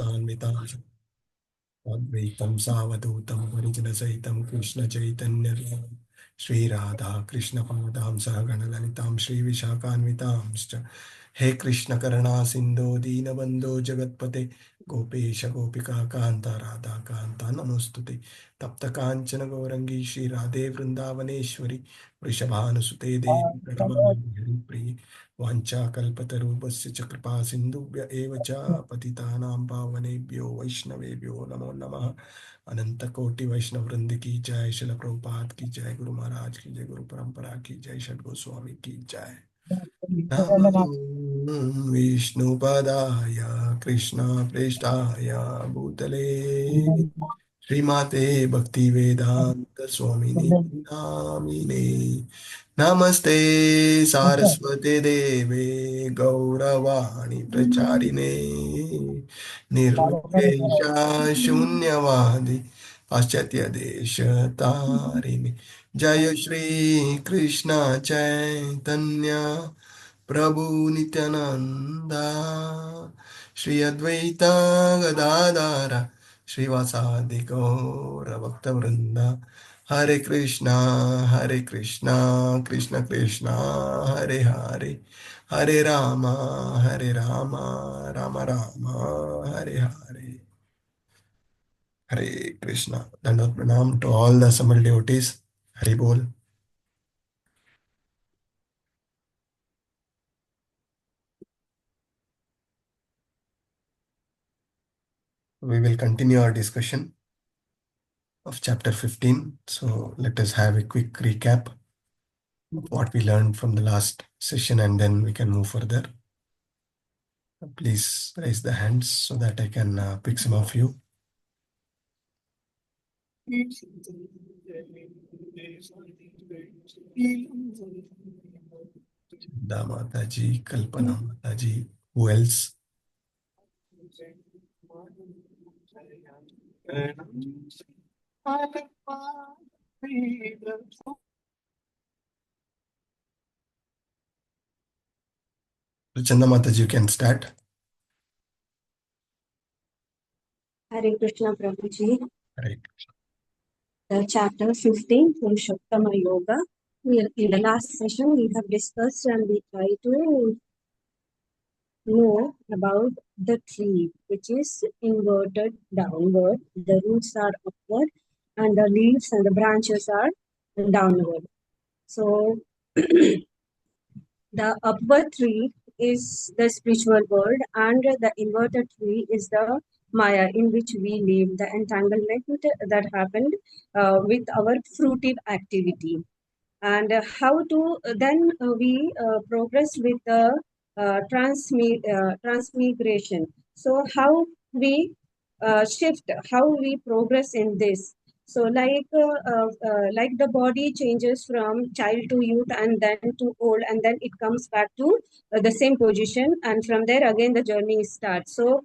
Anvitam Advaitam Savadutam Parijana Krishna Chaitanya Sri Radha Krishna Padam Sahagana Lalitam Sri Vishakhanvitam He Krishna Karana Sindhu Deenabandhu Jagatpate Gopesha Gopika Kanta Radha Kanta Namostute Tapta Kanchana Gaurangi Shri Radhe Vrindavaneshwari Vrishabhanusute Devi Pratama Hari Priye Vancha kalpatarubhasya च कृपा सिन्धुभ्य एव च पतितानां पावनेभ्यो वैष्णवेभ्यो नमो नमः अनंत कोटि वैष्णव वृंद की जय शिल प्रभुपाद की जय गुरु महाराज की जय गुरु परंपरा की जय षड गोस्वामी की जय नमो विष्णुपदाय कृष्ण प्रेष्ठाय भूतले श्रीमाते भक्ति वेदांत स्वामिने नामिने नमस्ते सारस्वते देवे गौरवाणी प्रचारिणे निर्विशेषा शून्यवादी पाश्चात्य देश तारिणे जय श्री कृष्ण चैतन्य प्रभु नित्यानंदा श्री अद्वैता गदाधर श्रीवासादि गौर भक्तवृंदा हरे कृष्णा कृष्ण कृष्णा हरे हरे हरे राम राम राम हरे हरे हरे कृष्णा दंडवत प्रणाम to all the assembled devotees. Hari बोल. We will continue our discussion of chapter 15. So let us have a quick recap of what we learned from the last session and then we can move further. Please raise the hands so that I can pick some of you. Da Mataji, Kalpana Mataji. Who else? Chanda Mataji, you can start. Hare Krishna Prabhuji. Right. Chapter 15, Purushottama Yoga. In the last session, we have discussed and we try to know about the tree, which is inverted downward. The roots are upward and the leaves and the branches are downward. So, the upward tree is the spiritual world and the inverted tree is the Maya in which we live, the entanglement that happened with our fruitive activity. And how to then we progress with the transmigration. So how we shift, how we progress in this. So like the body changes from child to youth and then to old and then it comes back to the same position and from there again the journey starts. So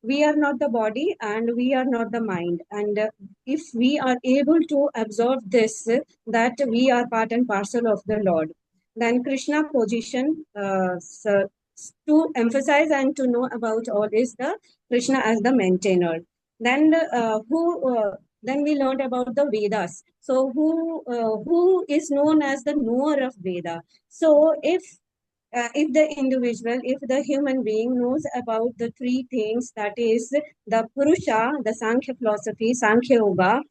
we are not the body and we are not the mind, and if we are able to absorb this, that we are part and parcel of the Lord, then Krishna position to emphasize and to know about all is the Krishna as the maintainer. Then then we learned about the Vedas. So who is known as the knower of Veda? So if the individual, if the human being knows about the three things, that is the Purusha, the Sankhya philosophy, Sankhya Yoga,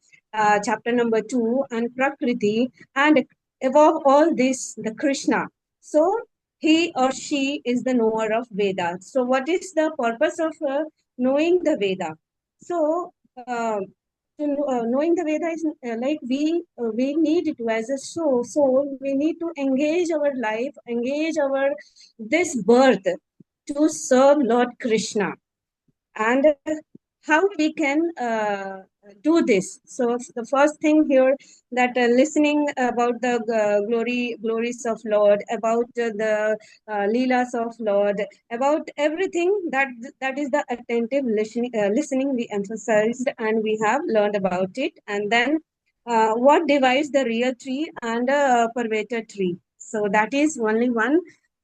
chapter number 2, and Prakriti, and above all this, the Krishna. So he or she is the knower of Veda. So what is the purpose of knowing the Veda? So knowing the Veda is like we need to, as a soul, we need to engage our life, engage our this birth to serve Lord Krishna. And how we can do this? So the first thing here, that listening about the glories of Lord, about the leelas of Lord, about everything, that is the attentive listening we emphasized and we have learned about it. And then what divides the real tree and a perverted tree? So that is only one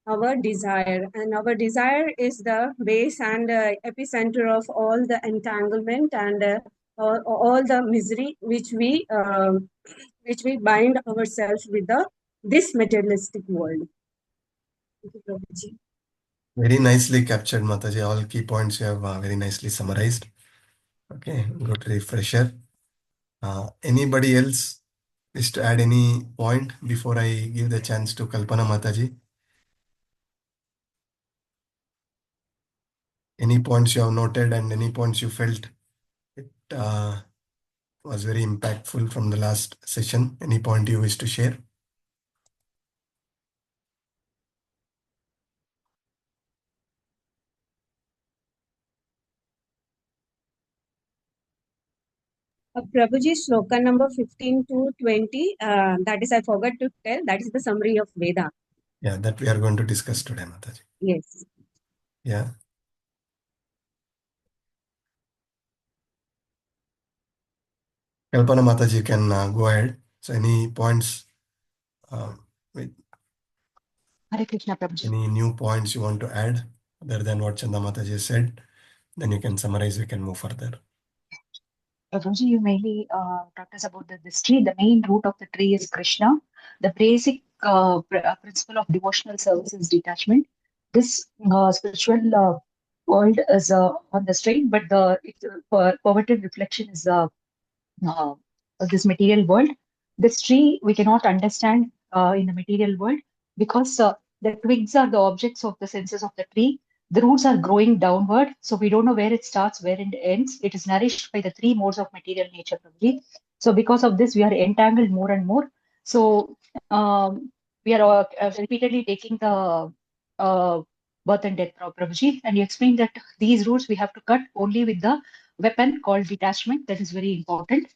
our desire, and our desire is the base and epicenter of all the entanglement and all the misery which we bind ourselves with this materialistic world. Thank you, Prabhuji. Very nicely captured, Mataji. All key points you have very nicely summarized. Okay, good refresher. Anybody else wish to add any point before I give the chance to Kalpana Mataji? Any points you have noted and any points you felt it was very impactful from the last session? Any point you wish to share? Prabhuji, shloka number 15 to 20, that is, I forgot to tell, that is the summary of Veda. Yeah, that we are going to discuss today, Mataji. Yes. Yeah. Kalpana Mataji, you can go ahead. So any points, with Hare Krishna, Prabhuji. any new points you want to add other than what Chanda Mataji said, then you can summarize, we can move further. Prabhuji, you mainly talked us about this tree. The main root of the tree is Krishna. The basic principle of devotional service is detachment. This spiritual world is on the straight, but the perverted reflection is uh, this material world. This tree we cannot understand in the material world because the twigs are the objects of the senses of the tree. The roots are growing downward, so we don't know where it starts, where it ends. It is nourished by the three modes of material nature, Prabhuji. So because of this, we are entangled more and more. So we are repeatedly taking the birth and death, Prabhuji. And you explained that these roots we have to cut only with the weapon called detachment. That is very important.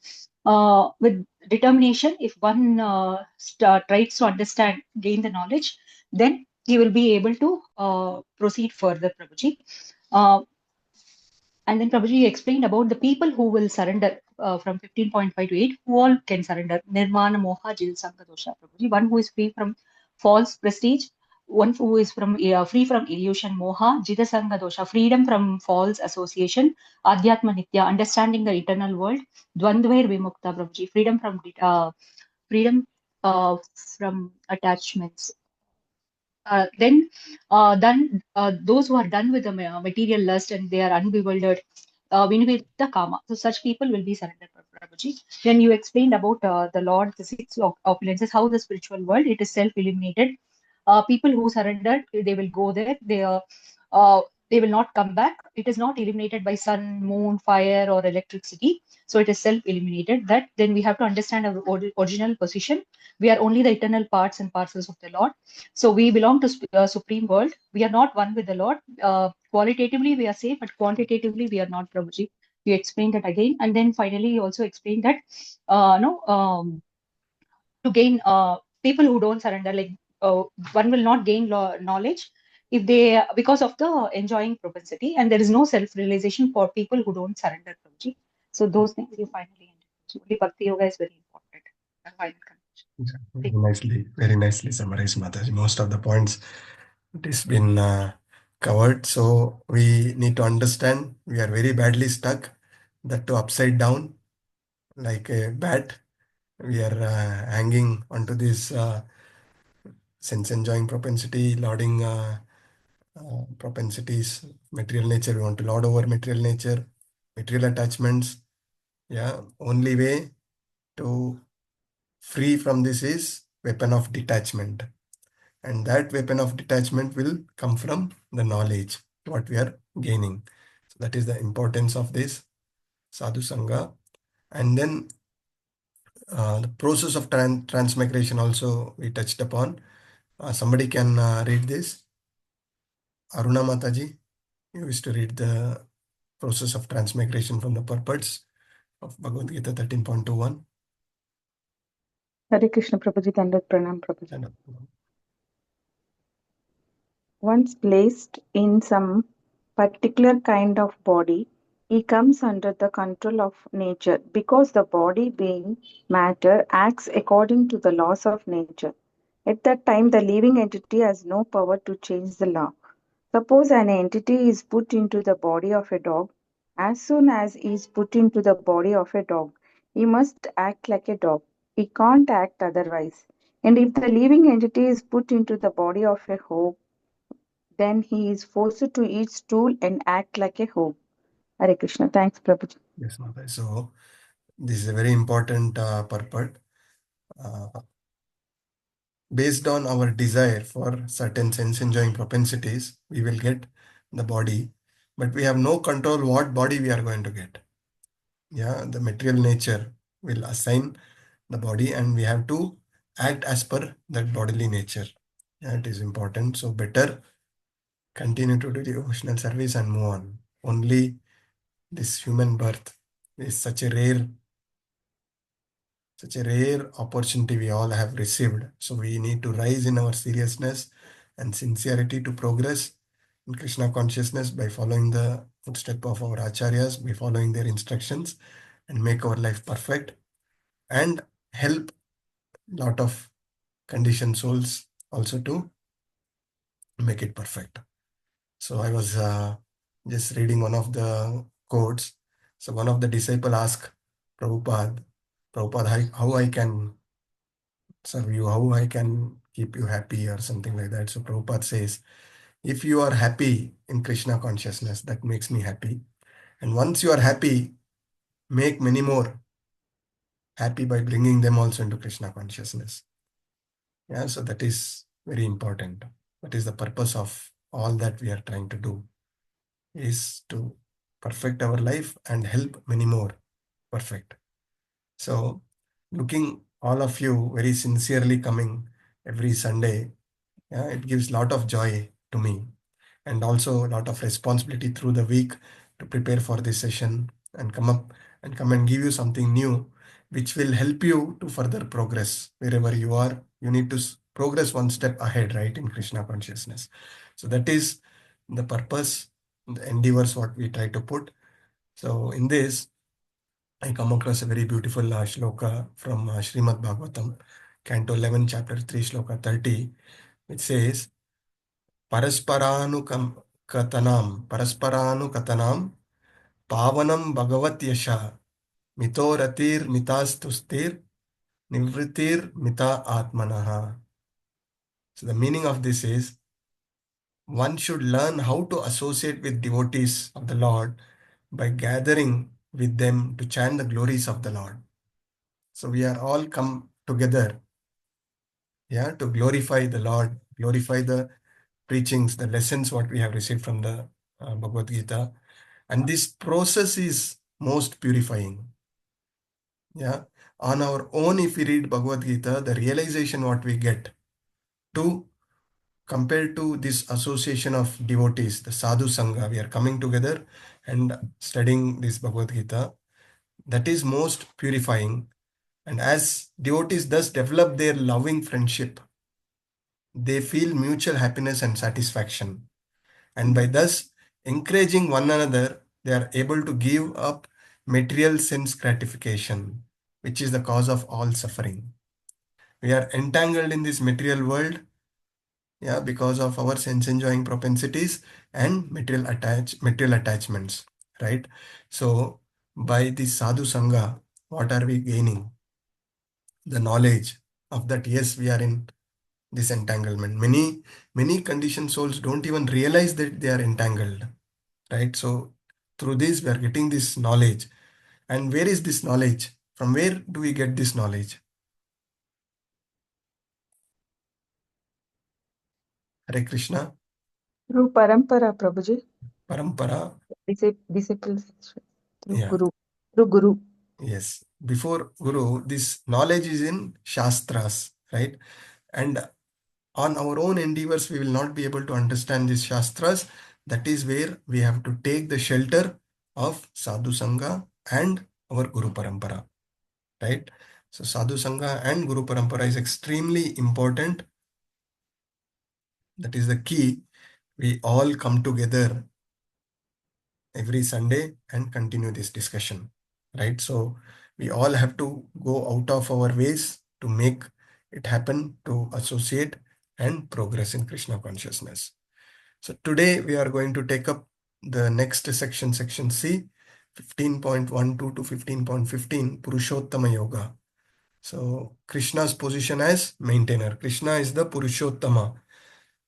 With determination, if one tries to understand, gain the knowledge, then he will be able to proceed further, Prabhuji. And then Prabhuji explained about the people who will surrender from 15.5 to 8, who all can surrender. Nirmana Moha Jil Sangha Dosha, Prabhuji. One who is free from false prestige, one who is free from illusion, Moha, Jita Sangha Dosha, freedom from false association, Adhyatma Nitya, understanding the eternal world, Dvandvair Vimukta, Prabhuji, freedom from attachments. Then those who are done with the material lust and they are unbewildered, Vinivita Kama. So such people will be surrendered, Prabhuji. Then you explained about the Lord, the six opulences, how the spiritual world, it is self-illuminated. People who surrender, they will go there. They will not come back. It is not illuminated by sun, moon, fire, or electricity. So it is self-illuminated. That then we have to understand our original position. We are only the eternal parts and parcels of the Lord. So we belong to supreme world. We are not one with the Lord. Qualitatively we are safe, but quantitatively we are not, Prabhuji. You explained that again, and then finally you also explained that to gain people who don't surrender, like one will not gain knowledge if they because of the enjoying propensity, and there is no self-realization for people who don't surrender, Prabhuji. So those things you finally ended. So only Bhakti Yoga is very important. And final conclusion. Very nicely summarized, Mataji. Most of the points it has been covered. So we need to understand we are very badly stuck, that to upside down like a bat. We are hanging onto this sense enjoying propensity, lauding propensities, material nature. We want to lord over material nature, material attachments. Yeah, only way to free from this is weapon of detachment. And that weapon of detachment will come from the knowledge, what we are gaining. So that is the importance of this sadhu sangha. And then the process of transmigration also we touched upon. Somebody can read this. Aruna Mataji, you used to read the process of transmigration from the purports of Bhagavad Gita 13.21. Hare Krishna Prabhuji, Dandat Pranam Prabhuji. Once placed in some particular kind of body, he comes under the control of nature because the body being matter acts according to the laws of nature. At that time, the living entity has no power to change the law. Suppose an entity is put into the body of a dog. As soon as he is put into the body of a dog, he must act like a dog. He can't act otherwise. And if the living entity is put into the body of a hog, then he is forced to eat stool and act like a hog. Hare Krishna. Thanks, Prabhuji. Yes, Mother. So this is a very important purport. Based on our desire for certain sense enjoying propensities, we will get the body, but we have no control what body we are going to get. Yeah, the material nature will assign the body and we have to act as per that bodily nature. Yeah, it is important. So better continue to do devotional service and move on. Only this human birth is such a rare opportunity we all have received. So we need to rise in our seriousness and sincerity to progress in Krishna consciousness by following the footstep of our acharyas, by following their instructions and make our life perfect and help lot of conditioned souls also to make it perfect. So I was just reading one of the quotes. So one of the disciple asked Prabhupada, how I can serve you, how I can keep you happy or something like that. So Prabhupada says, if you are happy in Krishna consciousness, that makes me happy. And once you are happy, make many more happy by bringing them also into Krishna consciousness. Yeah, so that is very important. That is the purpose of all that we are trying to do, is to perfect our life and help many more perfect. So looking all of you very sincerely coming every Sunday, yeah, it gives a lot of joy to me and also a lot of responsibility through the week to prepare for this session and come and give you something new which will help you to further progress wherever you are. You need to progress one step ahead, right, in Krishna consciousness. So that is the purpose, the endeavors what we try to put. So in this, I come across a very beautiful shloka from Srimad Bhagavatam, Canto 11, Chapter 3, Shloka 30, which says, Parasparanukatanam Pavanam Bhagavat Yasha Mitoratir Mitastustir Nivritir Mita Atmanaha. So the meaning of this is, one should learn how to associate with devotees of the Lord by gathering with them to chant the glories of the Lord. So we are all come together, yeah, to glorify the Lord, glorify the preachings, the lessons what we have received from the Bhagavad-gita. And this process is most purifying. Yeah. On our own, if we read Bhagavad-gita, the realization what we get to compare to this association of devotees, the Sadhu Sangha, we are coming together and studying this Bhagavad-gita, that is most purifying. And as devotees thus develop their loving friendship, they feel mutual happiness and satisfaction. And by thus encouraging one another, they are able to give up material sense gratification, which is the cause of all suffering. We are entangled in this material world, yeah, because of our sense enjoying propensities and material attachments, right? So by this sadhu sangha, what are we gaining? The knowledge of that, yes, we are in this entanglement. Many conditioned souls don't even realize that they are entangled, right? So through this, we are getting this knowledge. And where is this knowledge? From where do we get this knowledge? Hare Krishna. Through Parampara, Prabhuji. Parampara. Disciples. Through Yeah. Guru. Through Guru. Yes. Before Guru, this knowledge is in Shastras, right? And on our own endeavors, we will not be able to understand these Shastras. That is where we have to take the shelter of Sadhu Sangha and our Guru Parampara, right? So Sadhu Sangha and Guru Parampara is extremely important. That is the key. We all come together every Sunday and continue this discussion, right? So we all have to go out of our ways to make it happened to associate and progress in Krishna consciousness. So today we are going to take up the next section, section C, 15.12 to 15.15, Purushottama Yoga. So Krishna's position as maintainer. Krishna is the Purushottama,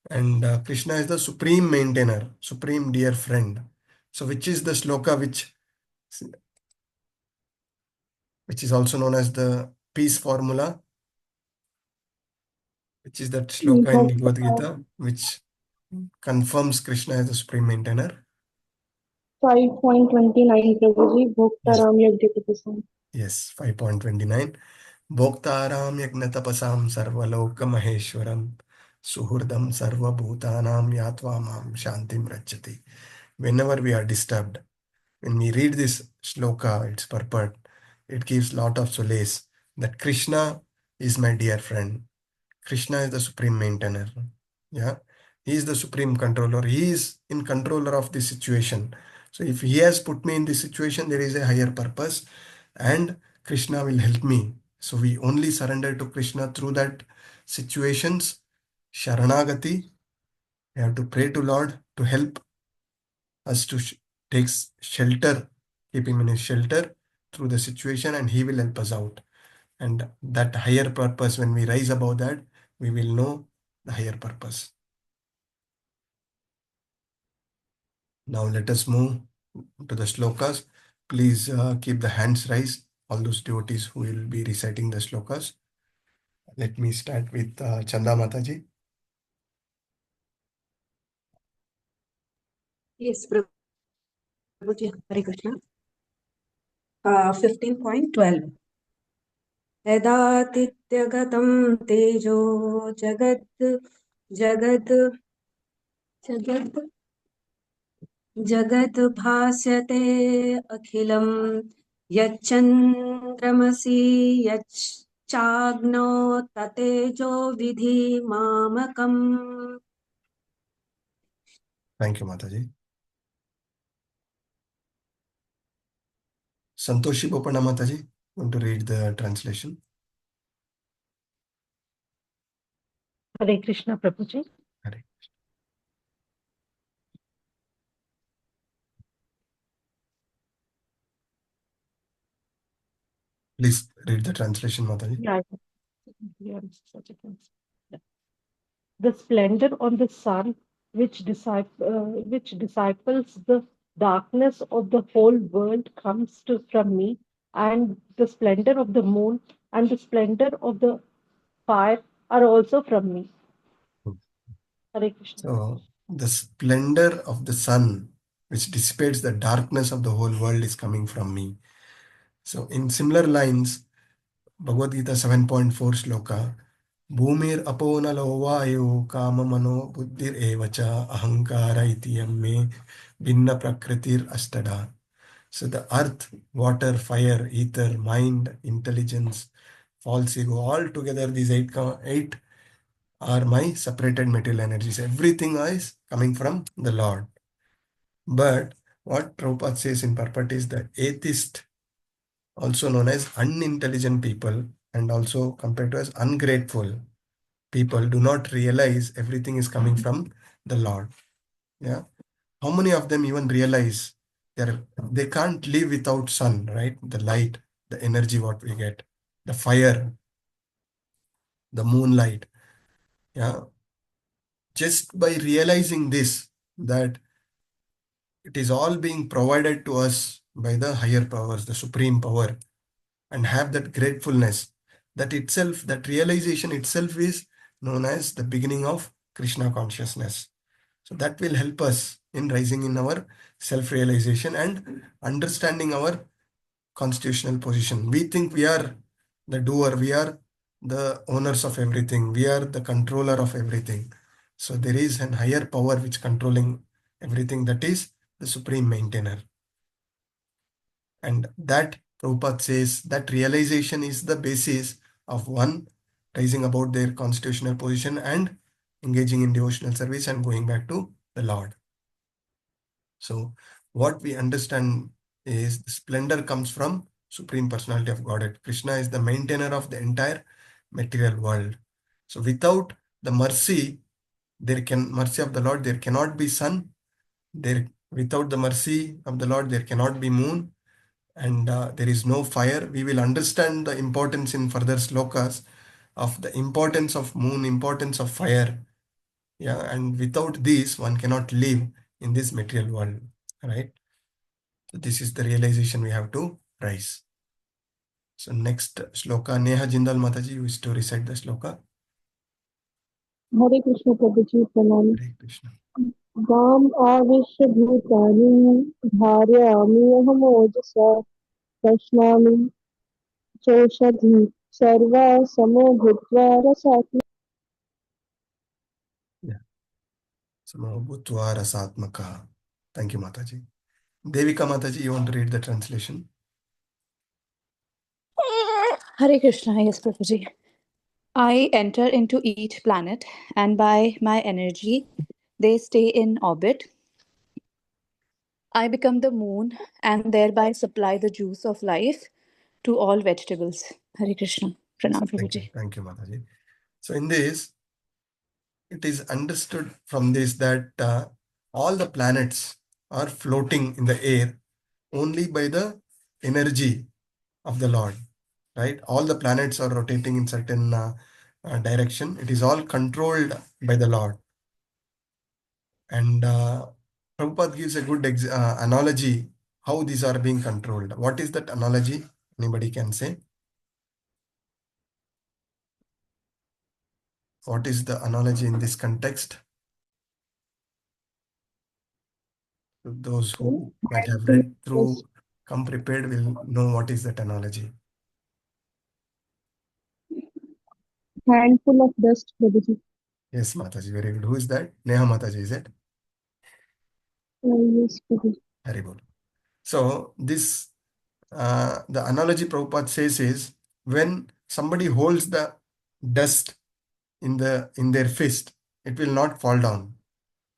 and Krishna is the supreme maintainer, supreme dear friend. So which is the sloka which is also known as the peace formula, which is that sloka in Bhagavadgita, which confirms Krishna as the supreme maintainer. 5.29 Prabhuji, Yes, Bhoktaram Yajnatapasam. yes, 5.29. Bhoktaram yagnatapasam sarvaloka maheshwaram suhurdam sarva bhutanam yatva mam shantim rachati. Whenever we are disturbed, when we read this shloka, its purport, it gives lot of solace that Krishna is my dear friend. Krishna is the supreme maintainer. Yeah, he is the supreme controller. He is in controller of the situation. So if he has put me in this situation, there is a higher purpose, and Krishna will help me. So we only surrender to Krishna through that situations. Sharanagati. We have to pray to Lord to help us to take shelter, keep him in his shelter through the situation, and he will help us out. And that higher purpose, when we rise above that, we will know the higher purpose. Now let us move to the slokas. Please keep the hands raised, all those devotees who will be reciting the slokas. Let me start with Chanda Mataji. Yes, Prabhuji, Hare Krishna. 15.12. यदातिथ्यगतं तेजो जगत् भास्यते अखिलं यच्चन्द्रमसि यच्चाग्नो ततेजो विधि मामकम्. Thank you, Mataji. Santoshi Bopana Mataji, want to read the translation? Hare Krishna Prabhuji. Hare. Please read the translation, Mataji. Yeah. The splendor on the sun, which disciples the darkness of the whole world, comes from me, and the splendor of the moon and the splendor of the fire are also from me. Hare Krishna. So the splendor of the sun, which dissipates the darkness of the whole world, is coming from me. So in similar lines, Bhagavad Gita 7.4 shloka, Bhumir aponalo vayu kama mano buddhir evacha ahankara iti yamme vinna prakritir astada. So the earth, water, fire, ether, mind, intelligence, false ego, all together these eight are my separated material energies. Everything is coming from the Lord. But what Prabhupada says in purport is that atheist, also known as unintelligent people, and also compared to as ungrateful people, do not realize everything is coming from the Lord. Yeah. How many of them even realize they can't live without sun, right? The light, the energy what we get, the fire, the moonlight. Yeah. Just by realizing this, that it is all being provided to us by the higher powers, the supreme power, and have that gratefulness, that itself, that realization itself is known as the beginning of Krishna consciousness. So that will help us in rising in our self-realization and understanding our constitutional position. We think we are the doer, we are the owners of everything, we are the controller of everything. So there is an higher power which controlling everything, that is the supreme maintainer. And that Prabhupada says that realization is the basis of one rising about their constitutional position and engaging in devotional service and going back to the Lord. So what we understand is the splendor comes from Supreme Personality of Godhead. Krishna is the maintainer of the entire material world. So without the mercy of the Lord, there cannot be sun. Without the mercy of the Lord, there cannot be moon, and there is no fire. We will understand the importance in further slokas of the importance of moon, importance of fire. Yeah, and without these, one cannot live in this material world, right? So this is the realization we have to rise. So next shloka, Neha Jindal Mataji, you wish to recite the shloka. Hare Krishna Prabhuji, Pranam. Hare Krishna. Vam avisha bhutani dharyaami ahamojasa prashnami choshadhi sarva samo bhutva rasatma. Yeah. Samo bhutva rasatmaka. Thank you, Mataji. Devika Mataji, you want to read the translation? Hare Krishna, yes, Prabhuji. I enter into each planet, and by my energy, they stay in orbit. I become the moon and thereby supply the juice of life to all vegetables. Hare Krishna. Pranam, Prabhuji. Thank you, Mataji. So in this, it is understood from this that all the planets are floating in the air only by the energy of the Lord, right? All the planets are rotating in certain direction. It is all controlled by the Lord. And Prabhupada gives a good analogy how these are being controlled. What is that analogy? Anybody can say? What is the analogy in this context? Those who might have read through, come prepared, will know what is that analogy. Handful of dust, Prabhuji. Yes, Mataji, very good. Who is that? Neha Mataji, is it? Yes, Prabhuji. Haribol. So this, the analogy Prabhupada says is when somebody holds the dust in their fist, it will not fall down,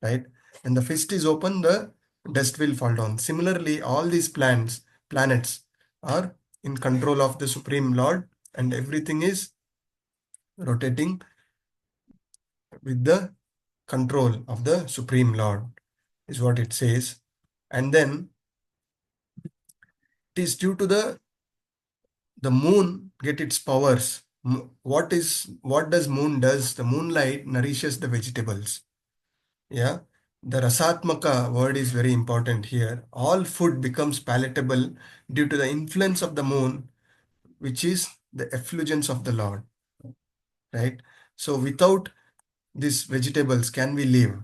right? When the fist is open, the dust will fall down. Similarly, all these planets are in control of the Supreme Lord, and everything is rotating with the control of the Supreme Lord, is what it says. And then it is due to the moon get its powers. What does moon does? The moonlight nourishes the vegetables. Yeah. The rasatmaka word is very important here. All food becomes palatable due to the influence of the moon, which is the effulgence of the Lord. Right? So without these vegetables, can we live?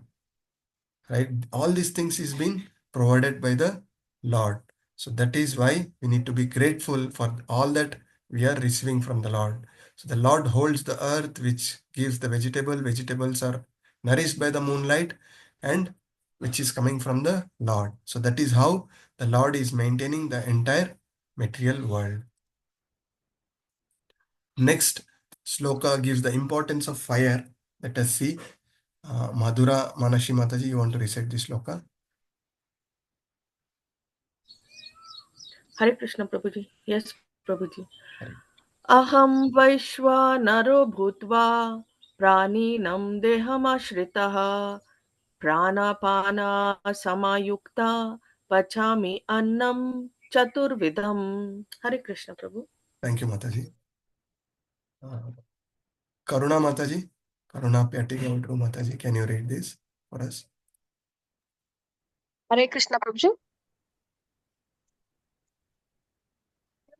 Right? All these things is being provided by the Lord. So that is why we need to be grateful for all that we are receiving from the Lord. So the Lord holds the earth, which gives the vegetables are nourished by the moonlight, and which is coming from the Lord. So that is how the Lord is maintaining the entire material world. Next sloka gives the importance of fire. Let us see. Madhura Manashi Mataji, you want to recite this sloka? Hare Krishna Prabhuji. Yes, Prabhuji. Hare. Aham Vaishwanaro Bhutva Praninam Dehamashritah Pranapana Samayukta Pachami Annam Chaturvidham. Hare Krishna Prabhu. Thank you, Mataji. Karuna Mataji, Karuna Pyatiga Mataji, can you read this for us? Hare Krishna Prabhuji.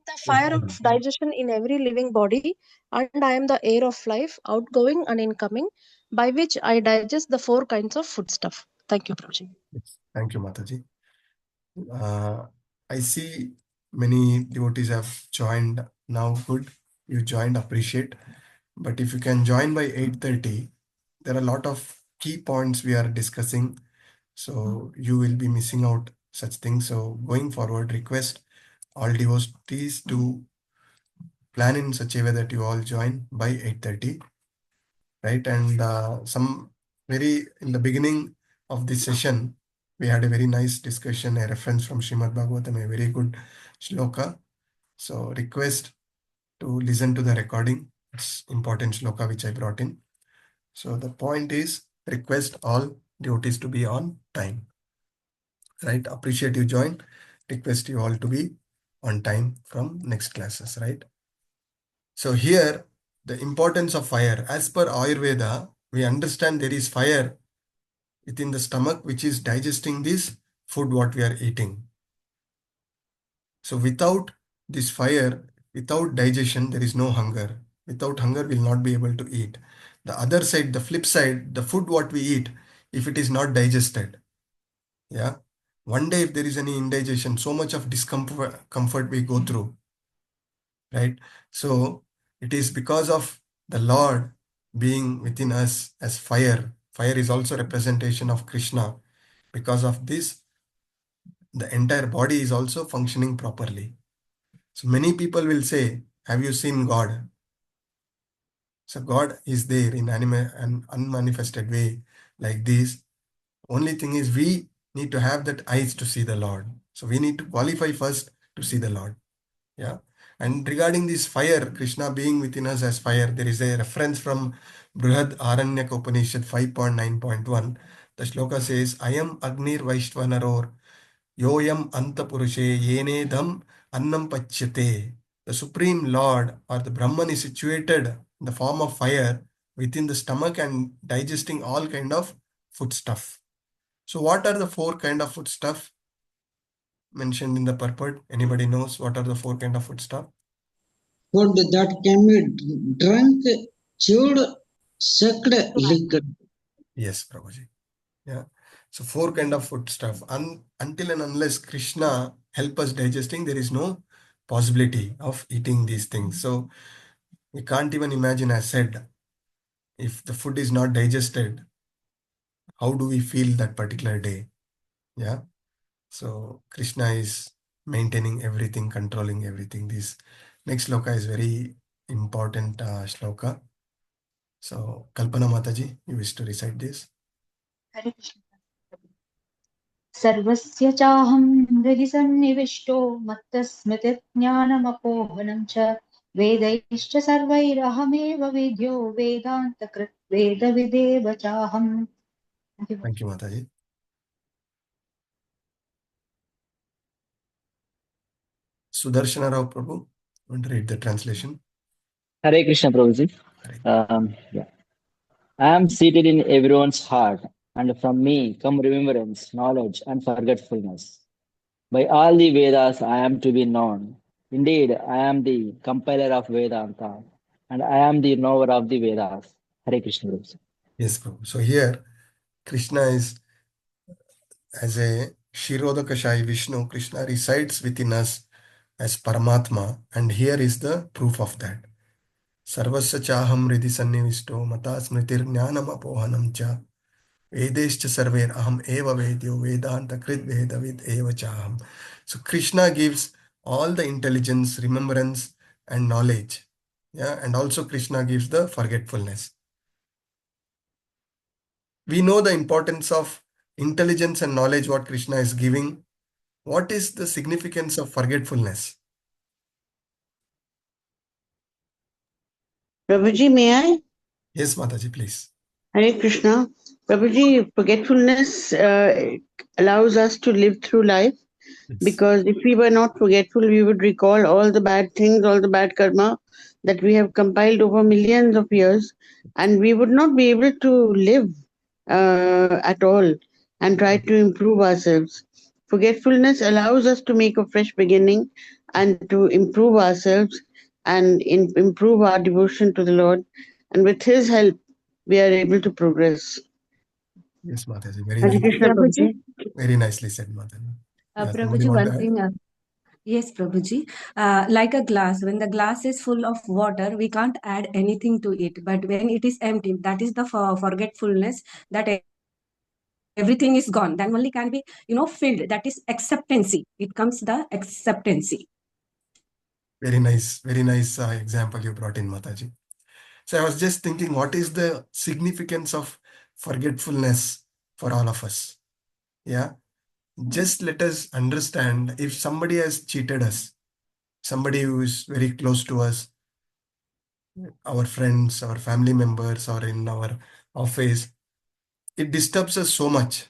The fire of digestion in every living body, and I am the air of life, outgoing and incoming, by which I digest the 4 kinds of foodstuff. Thank you, Prabhuji. Yes. Thank you, Mataji. I see many devotees have joined now. Good, you joined, appreciate. But if you can join by 8:30, there are a lot of key points we are discussing. So you will be missing out such things. So going forward, request all devotees to plan in such a way that you all join by 8:30, right? And some very in the beginning of this session, we had a very nice discussion, a reference from Srimad Bhagavatam, a very good shloka. So request to listen to the recording It's important shloka which I brought in. So the point is, request all devotees to be on time. Right? Appreciate you join. Request you all to be on time from next classes, right? So here, the importance of fire. As per Ayurveda, we understand there is fire within the stomach which is digesting this food what we are eating. So without this fire, without digestion, there is no hunger. Without hunger, we will not be able to eat. The other side, the flip side, the food what we eat, if it is not digested, yeah, one day if there is any indigestion, so much of discomfort we go through, right? So it is because of the Lord being within us as fire. Fire is also representation of Krishna. Because of this, the entire body is also functioning properly. So many people will say, have you seen God? So God is there in an unmanifested way like this. Only thing is we need to have that eyes to see the Lord. So we need to qualify first to see the Lord. Yeah. And regarding this fire, Krishna being within us as fire, there is a reference from Brihad Aranyaka Upanishad 5.9.1. The shloka says, I am Agnir Vaishvanaror, Yoyam Antapurushe, Yenedham Annam Pachyate. The Supreme Lord or the Brahman is situated in the form of fire within the stomach and digesting all kind of foodstuff. So what are the four kind of foodstuff mentioned in the purport? Anybody knows what are the four kind of foodstuff? Food that can be drunk, chewed, sucked, liquid. Yes, Prabhuji. Yeah. So four kind of foodstuff. Until and unless Krishna help us digesting, there is no possibility of eating these things. So we can't even imagine, as said, if the food is not digested, how do we feel that particular day? Yeah. So Krishna is maintaining everything, controlling everything. This next shloka is very important shloka. So Kalpana Mataji, you wish to recite this? Hare Krishna. सर्वस्य चाहं हृदि सन्निविष्टो मत्तस्मृतिर्ज्ञानमपोहनं च वेदैश्च सर्वैरहमेव विद्यो वेदान्तकृत् वेदविदेव चाहम्. Thank you, Mataji. Sudarshana Rao Prabhu, want to read the translation? Hare Krishna Prabhuji. Yeah. I am seated in everyone's heart, and from me come remembrance, knowledge, and forgetfulness. By all the Vedas I am to be known. Indeed, I am the compiler of Vedanta, and I am the knower of the Vedas. Hare Krishna Prabhuji. Yes, Prabhu. So here, Krishna is as a Shirodakashai Vishnu. Krishna resides within us as Paramatma, and here is the proof of that. Sarvasya chaham ridhi sannivisto mata smritir jnanam apohanam cha vedescha sarver aham eva vedyo vedanta krit vedavid eva chaham. So Krishna gives all the intelligence, remembrance and knowledge. Yeah, and also Krishna gives the forgetfulness. We know the importance of intelligence and knowledge what Krishna is giving. What is the significance of forgetfulness? Prabhuji, may I? Yes, Mataji, please. Hare Krishna. Prabhuji, forgetfulness allows us to live through life, Yes. because if we were not forgetful, we would recall all the bad things, all the bad karma that we have compiled over millions of years, and we would not be able to live at all and try to improve ourselves. Forgetfulness allows us to make a fresh beginning and to improve ourselves and improve our devotion to the Lord. And with His help, we are able to progress. Yes, Mataji. Very Hare nice. Krishna, Prabhuji, Prabhuji. Very nicely said, Mataji. Yeah, somebody Prabhuji, want to one add? thing. Yes, Prabhuji. Like a glass, when the glass is full of water, we can't add anything to it. But when it is empty, that is the forgetfulness that everything is gone. Then only can be, filled. That is acceptancy. It comes the acceptancy. Very nice example you brought in, Mataji. So I was just thinking, what is the significance of forgetfulness for all of us? Yeah. Just let us understand, if somebody has cheated us, somebody who is very close to us, our friends, our family members, or in our office, it disturbs us so much.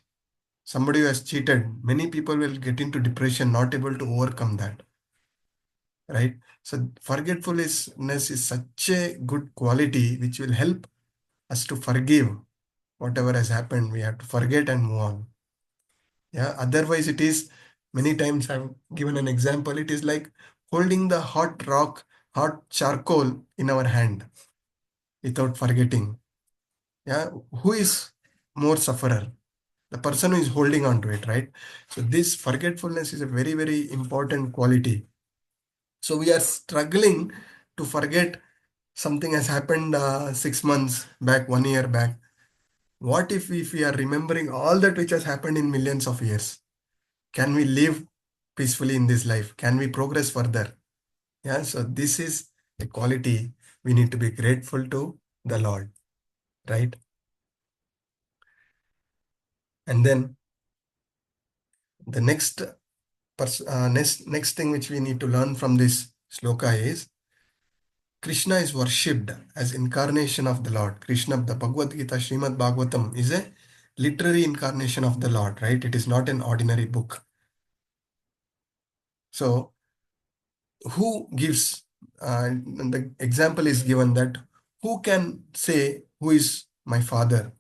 Somebody who has cheated, many people will get into depression, not able to overcome that. Right? So forgetfulness is such a good quality which will help us to forgive whatever has happened. We have to forget and move on. Yeah. Otherwise, it is many times I've given an example. It is like holding the hot rock, hot charcoal in our hand without forgetting. Yeah. Who is more sufferer? The person who is holding on to it, right? So this forgetfulness is a very, very important quality. So we are struggling to forget something has happened 6 months back, 1 year back. What if we are remembering all that which has happened in millions of years? Can we live peacefully in this life? Can we progress further? Yeah, so this is a quality we need to be grateful to the Lord, right? And then the next next thing which we need to learn from this sloka is Krishna is worshipped as incarnation of the Lord. Krishna, the Bhagavadgita, Srimad Bhagavatam is a literary incarnation of the Lord, right? It is not an ordinary book. So who gives, the example is given that who can say who is my father?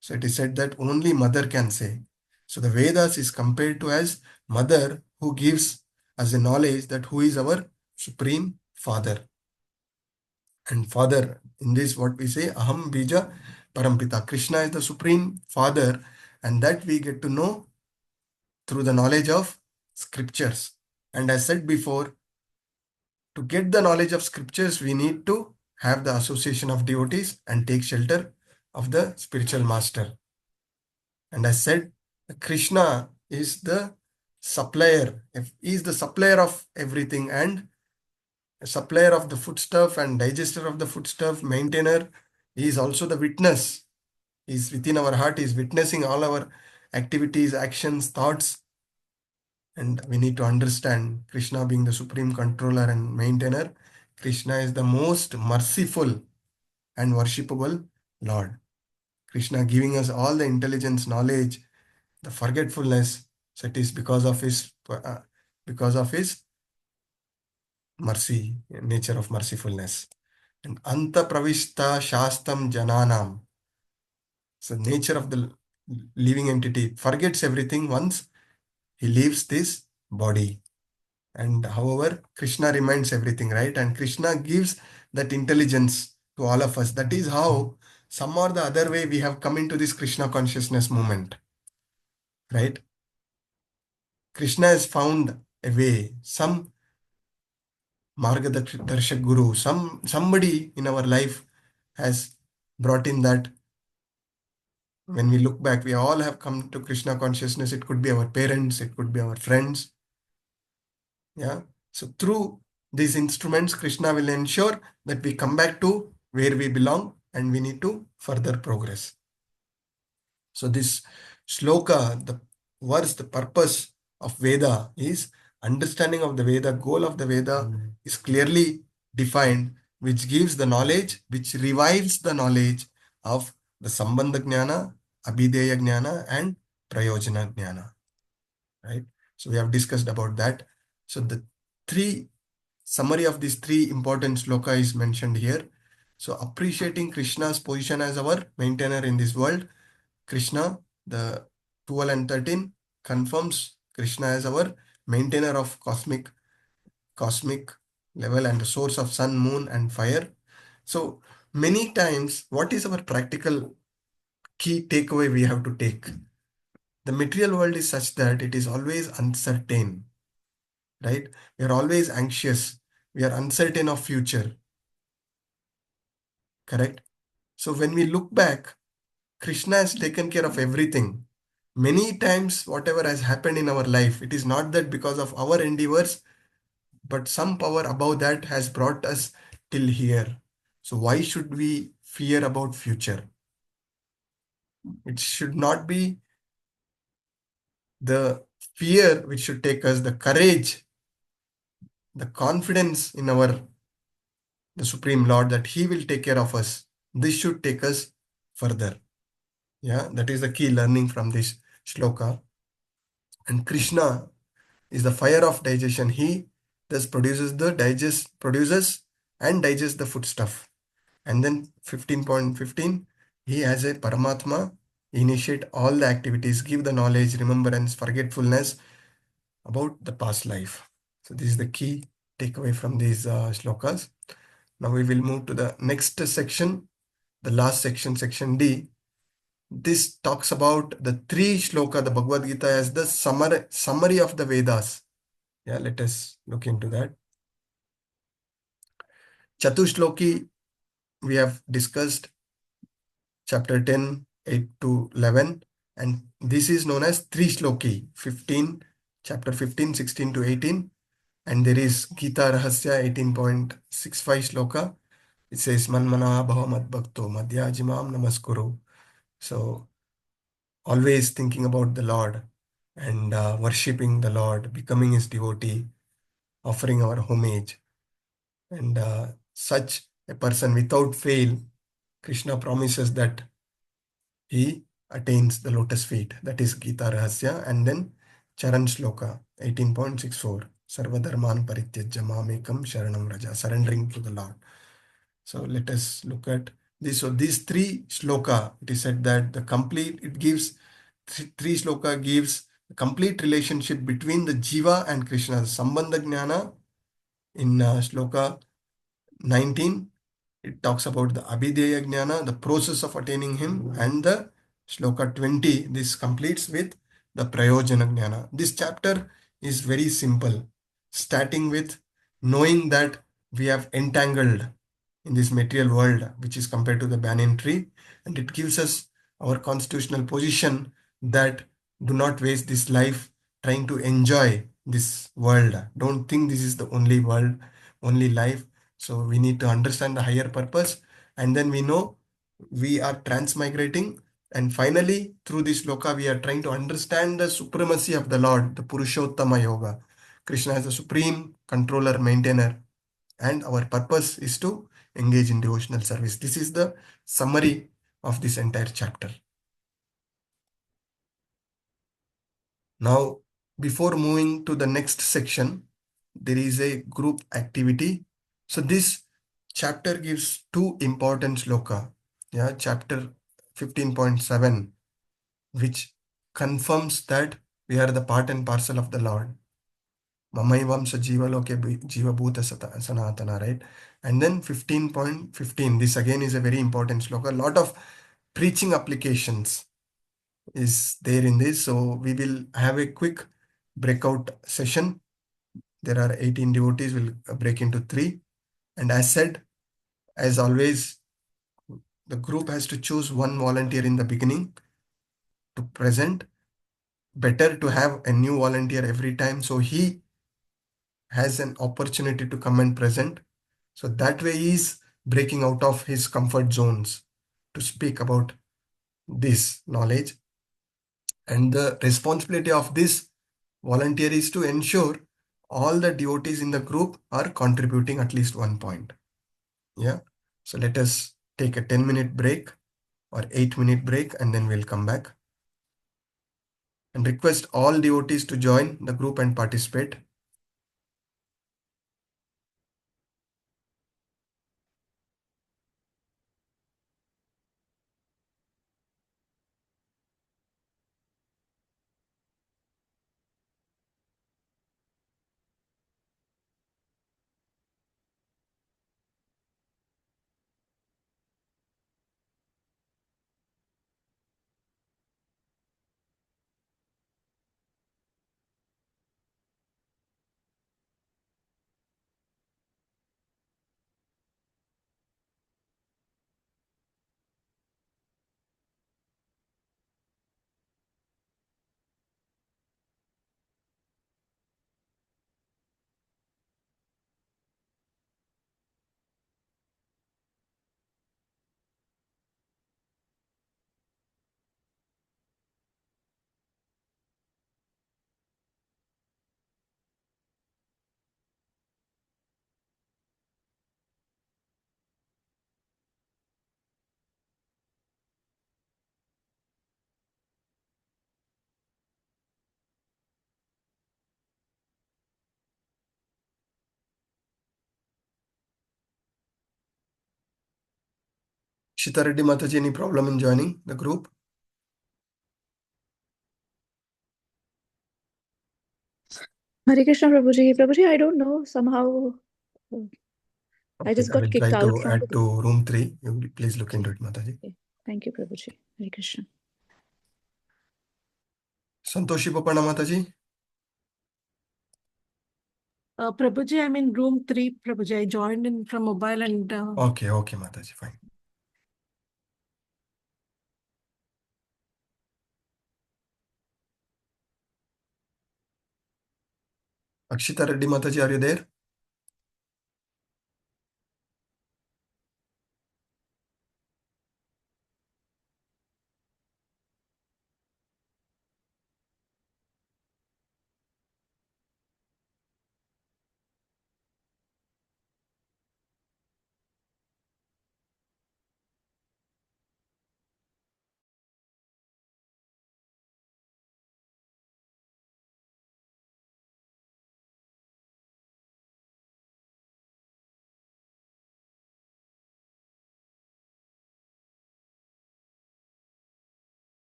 So it is said that only mother can say. So the Vedas is compared to as mother who gives us a knowledge that who is our supreme father. And father, in this what we say, Aham Bija Parampita. Krishna is the supreme father, and that we get to know through the knowledge of scriptures. And as said before, to get the knowledge of scriptures, we need to have the association of devotees and take shelter of the spiritual master. And as said, Krishna is the supplier. He is the supplier of everything and a supplier of the foodstuff and digester of the foodstuff, maintainer. He is also the witness. He is within our heart. He is witnessing all our activities, actions, thoughts. And we need to understand Krishna being the supreme controller and maintainer. Krishna is the most merciful and worshipable Lord. Krishna giving us all the intelligence, knowledge, the forgetfulness. So it is because of his mercy, nature of mercifulness. And Anta Pravishta Shastam Jananam. So nature of the living entity forgets everything once he leaves this body. And however, Krishna reminds everything, right? And Krishna gives that intelligence to all of us. That is how, some or the other way, we have come into this Krishna consciousness movement, right? Krishna has found a way, some Margadarshak Guru, somebody in our life has brought in that. When we look back, we all have come to Krishna consciousness. It could be our parents, it could be our friends. Yeah. So through these instruments, Krishna will ensure that we come back to where we belong and we need to further progress. So this shloka, the verse, the purpose of Veda is understanding of the Veda, goal of the Veda is clearly defined, which gives the knowledge, which revives the knowledge of the Sambandha Jnana, Abhideya Jnana and Prayojana Jnana. Right? So we have discussed about that. So the summary of these three important sloka is mentioned here. So appreciating Krishna's position as our maintainer in this world, Krishna, the 12 and 13 confirms Krishna as our maintainer of cosmic level and the source of sun, moon and fire. So many times, what is our practical key takeaway we have to take? The material world is such that it is always uncertain, right? We are always anxious. We are uncertain of future, correct? So when we look back, Krishna has taken care of everything. Many times, whatever has happened in our life, it is not that because of our endeavors, but some power above that has brought us till here. So why should we fear about future? It should not be the fear which should take us, the courage, the confidence in our the Supreme Lord, that He will take care of us. This should take us further. Yeah, that is the key learning from this shloka. And Krishna is the fire of digestion. He thus produces and digests the foodstuff. And then 15.15, he has a Paramatma, initiate all the activities, give the knowledge, remembrance, forgetfulness about the past life. So this is the key takeaway from these shlokas. Now we will move to the next section, the last section, section D. This talks about the 3 shloka, the Bhagavad Gita, as the summary of the Vedas. Yeah, let us look into that. Chatushloki, we have discussed chapter 10, 8 to 11. And this is known as 3 shloki, 15, chapter 15, 16 to 18. And there is Gita Rahasya 18.65 shloka. It says, Manmana Bhavam Bhakto Madhyajimam Namaskuru. So always thinking about the Lord and worshipping the Lord, becoming His devotee, offering our homage. And such a person without fail, Krishna promises that he attains the lotus feet. That is Gita Rahasya. And then Charan Shloka 18.64. Sarvadharman Parityajya Mamekam Sharanam Raja. Surrendering to the Lord. So let us look at this. So these 3 shloka, it is said that it gives, 3 shloka gives a complete relationship between the Jiva and Krishna. The Sambandha Jnana in shloka 19, it talks about the Abhideya Jnana, the process of attaining Him, and the shloka 20, this completes with the Prayojana Jnana. This chapter is very simple, starting with knowing that we have entangled in this material world, which is compared to the banyan tree, and it gives us our constitutional position that do not waste this life trying to enjoy this world. Don't think this is the only world, only life. So we need to understand the higher purpose, and then we know we are transmigrating. And finally, through this loka, we are trying to understand the supremacy of the Lord, the Purushottama Yoga. Krishna is the supreme controller, maintainer, and our purpose is to engage in devotional service. This is the summary of this entire chapter. Now, before moving to the next section, there is a group activity. So this chapter gives 2 important shloka. Yeah, chapter 15.7, which confirms that we are the part and parcel of the Lord. Mamaivam Sajiva Loke Jiva Bhuta Sanatana, right? And then 15.15, this again is a very important shloka. A lot of preaching applications is there in this. So we will have a quick breakout session. There are 18 devotees, will break into 3. And as said, as always, the group has to choose 1 volunteer in the beginning to present. Better to have a new volunteer every time, so he has an opportunity to come and present. So that way he is breaking out of his comfort zones to speak about this knowledge. And the responsibility of this volunteer is to ensure all the devotees in the group are contributing at least 1 point. Yeah. So let us take a 10-minute break or 8-minute break, and then we'll come back. And request all devotees to join the group and participate. Akshita Reddy Mataji, any problem in joining the group? Hare Krishna, Prabhuji. Prabhuji, I don't know. Somehow I just I got will kicked try out to from add the to group. room 3. You will please look into it, Mataji. Okay. Thank you, Prabhuji. Hare Krishna. Santoshi Papana Mataji. Prabhuji, I'm in room 3, Prabhuji. I joined in from mobile and Okay, Mataji, fine. Akshita Reddy Mataji, are you there?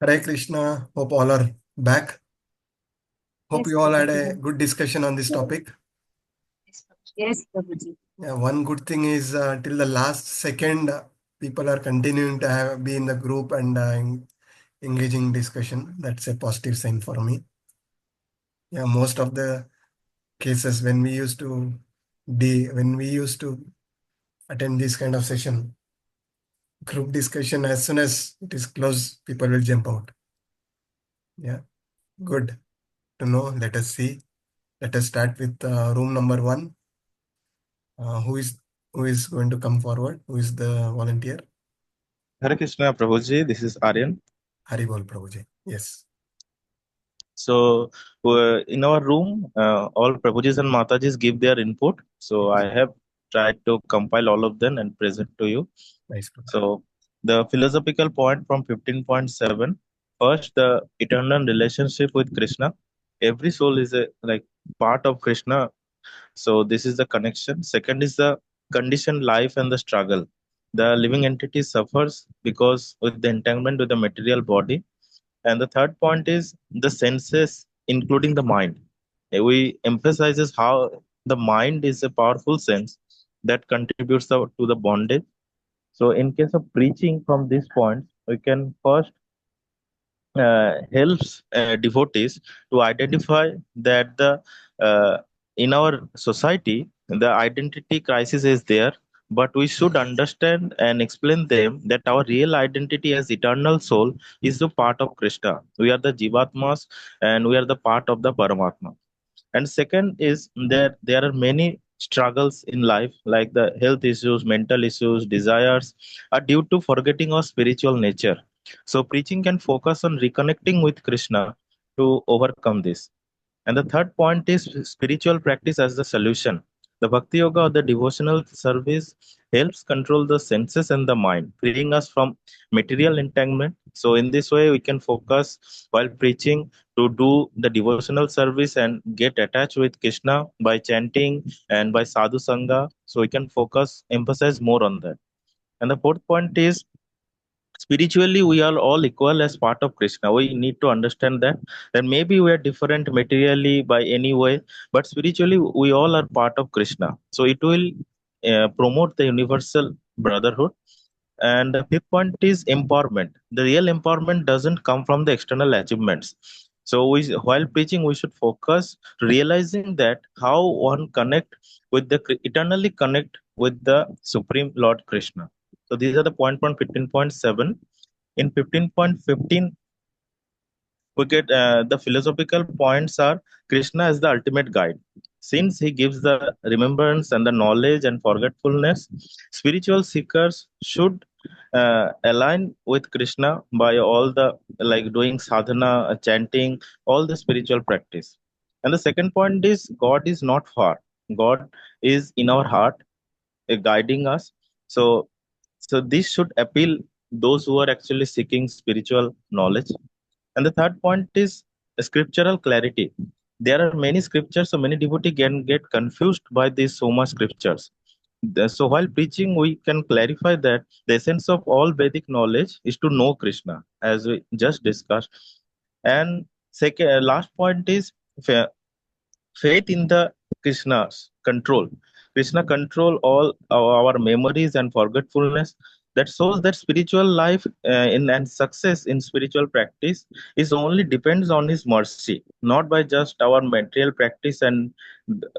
Hare Krishna. Hope all are back. Hope Yes, you all had a Prabhuji. good discussion on this topic. Yes, Prabhuji. Yeah, one good thing is till the last second, people are continuing to be in the group and engaging discussion. That's a positive sign for me. Yeah, most of the cases when we used to attend this kind of session, group discussion, as soon as it is closed, people will jump out. Yeah, good to know. Let us see. Let us start with room number 1. Who is going to come forward? Who is the volunteer? Hare Krishna Prabhuji, this is Aryan. Hari Bol Prabhuji. Yes. So in our room, all Prabhujis and Matajis give their input. So I have tried to compile all of them and present to you. Nice. So the philosophical point from 15.7. First, the eternal relationship with Krishna. Every soul is a part of Krishna. So this is the connection. Second is the conditioned life and the struggle. The living entity suffers because with the entanglement with the material body. And the third point is the senses, including the mind. We emphasizes how the mind is a powerful sense that contributes to the bondage. So in case of preaching from this point, we can first helps devotees to identify that the in our society the identity crisis is there, but we should understand and explain them that our real identity as eternal soul is the part of Krishna. We are the jivatmas and we are the part of the Paramatma. And second is that there are many struggles in life, like the health issues, mental issues, desires, are due to forgetting our spiritual nature. So preaching can focus on reconnecting with Krishna to overcome this. And the third point is spiritual practice as the solution. The Bhakti Yoga or the devotional service helps control the senses and the mind, freeing us from material entanglement. So in this way, we can focus while preaching to do the devotional service and get attached with Krishna by chanting and by sadhu sangha. So we can emphasize more on that. And the fourth point is spiritually we are all equal as part of Krishna. We need to understand that maybe we are different materially by any way, but spiritually we all are part of Krishna. So it will promote the universal brotherhood. And the fifth point is empowerment. The real empowerment doesn't come from the external achievements. So while preaching we should focus realizing that how one connect with the eternally connect with the supreme Lord Krishna. So these are the point from 15.7. In 15.15, we get the philosophical points are Krishna is the ultimate guide. Since he gives the remembrance and the knowledge and forgetfulness, spiritual seekers should align with Krishna by all the doing sadhana, chanting, all the spiritual practice. And the second point is God is not far. God is in our heart, guiding us. So this should appeal those who are actually seeking spiritual knowledge. And the third point is scriptural clarity. There are many scriptures, so many devotees can get confused by these so much scriptures. So while preaching, we can clarify that the essence of all Vedic knowledge is to know Krishna, as we just discussed. And second, last point is faith in the Krishna's control. Krishna control all our memories and forgetfulness. That shows that spiritual life and success in spiritual practice is only depends on His mercy, not by just our material practice and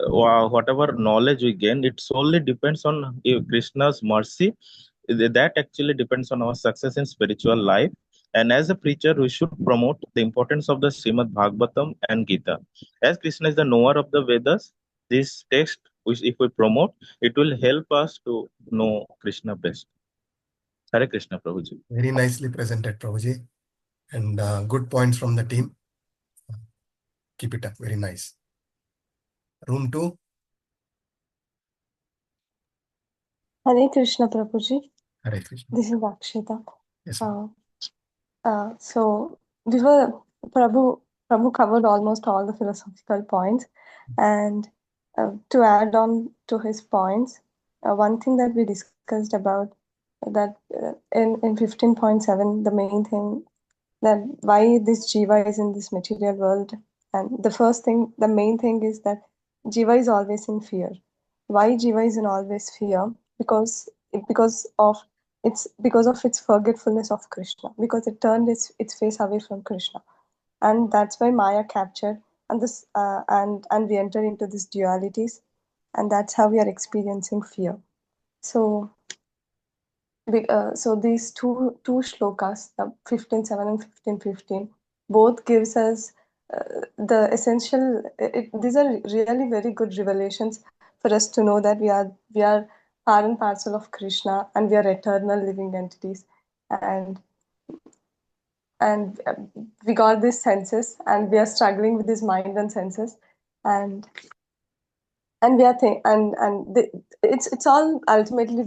whatever knowledge we gain. It solely depends on Krishna's mercy. That actually depends on our success in spiritual life. And as a preacher, we should promote the importance of the Srimad Bhagavatam and Gita. As Krishna is the knower of the Vedas, this text, which if we promote, it will help us to know Krishna best. Hare Krishna, Prabhuji. Very nicely presented, Prabhuji. And good points from the team. Keep it up. Very nice. Room 2. Hare Krishna, Prabhuji. Hare Krishna. This is Acyuta. Yes, So Prabhu covered almost all the philosophical points, and to add on to his points, one thing that we discussed about that in 15.7, the main thing that why this Jiva is in this material world. And the main thing is that Jiva is always in fear. Why Jiva is in always fear? Because of its forgetfulness of Krishna, because it turned its face away from Krishna, and that's why Maya captured, and we enter into these dualities, and that's how we are experiencing fear. So so these two shlokas, the 15:7 and 15:15, both gives us the essential. These are really very good revelations for us to know that we are part and parcel of Krishna, and we are eternal living entities, and and we got these senses, and we are struggling with this mind and senses, and we are it's all ultimately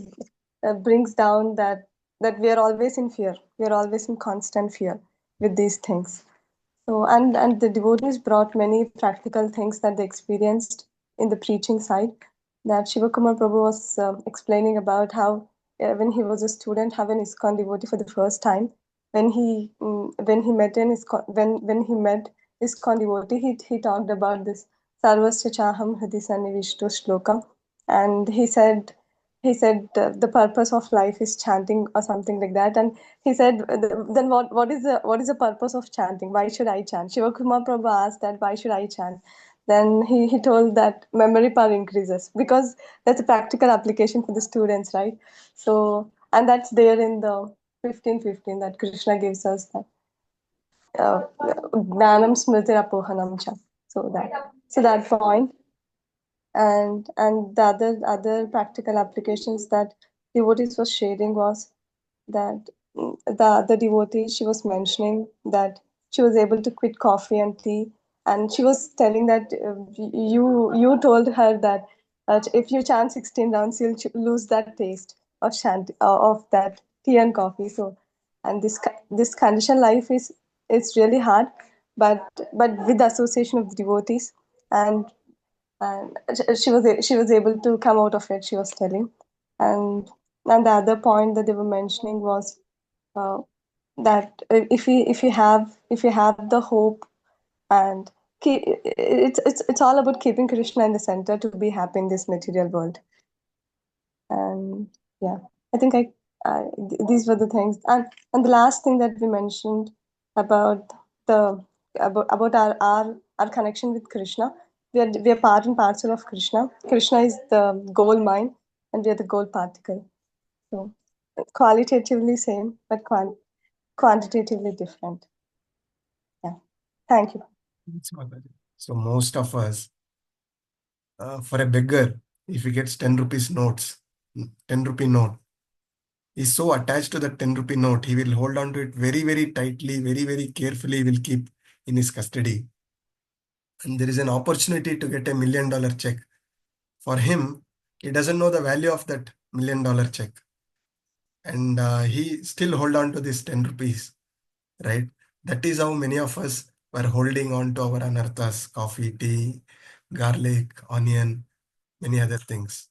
brings down that we are always in fear. We are always in constant fear with these things. So and the devotees brought many practical things that they experienced in the preaching side. That Shivakumar Prabhu was explaining about how when he was a student, how an ISKCON devotee for the first time, when he met an ISKCON, when he met ISKCON devotee, he talked about this Sarvasya Chaham Hridi Sannivishto Shloka, and he said the purpose of life is chanting or something like that, and he said then what is the purpose of chanting? Why should I chant? Shivakumar Prabhu asked that why should I chant? Then he told that memory power increases, because that's a practical application for the students, right? So, and that's there in the 15:15 that Krishna gives us, that Gnanam Smriti Apohanam Cha. So that point, and the other practical applications that devotees was sharing was that the devotee, she was mentioning that she was able to quit coffee and tea, and she was telling that you told her that if you chant 16 rounds you'll lose that taste of of that tea and coffee. So, and this conditioned life is really hard, but with the association of the devotees, and she was able to come out of it, she was telling. and the other point that they were mentioning was uh, that if you have the hope, and it's all about keeping Krishna in the center to be happy in this material world. And yeah, I think these were the things. And the last thing that we mentioned about the about our connection with Krishna. We are part and parcel of Krishna. Krishna is the goal mind, and we are the goal particle. So qualitatively same, but quantitatively different. Yeah. Thank you. So most of us, for a beggar, if he gets 10 rupees notes, 10 rupee note, is so attached to the 10 rupee note, he will hold on to it very, very tightly, very, very carefully, will keep in his custody. And there is an opportunity to get $1 million check. For him, he doesn't know the value of that $1 million check. And he still hold on to this 10 rupees, right? That is how many of us were holding on to our anarthas, coffee, tea, garlic, onion, many other things.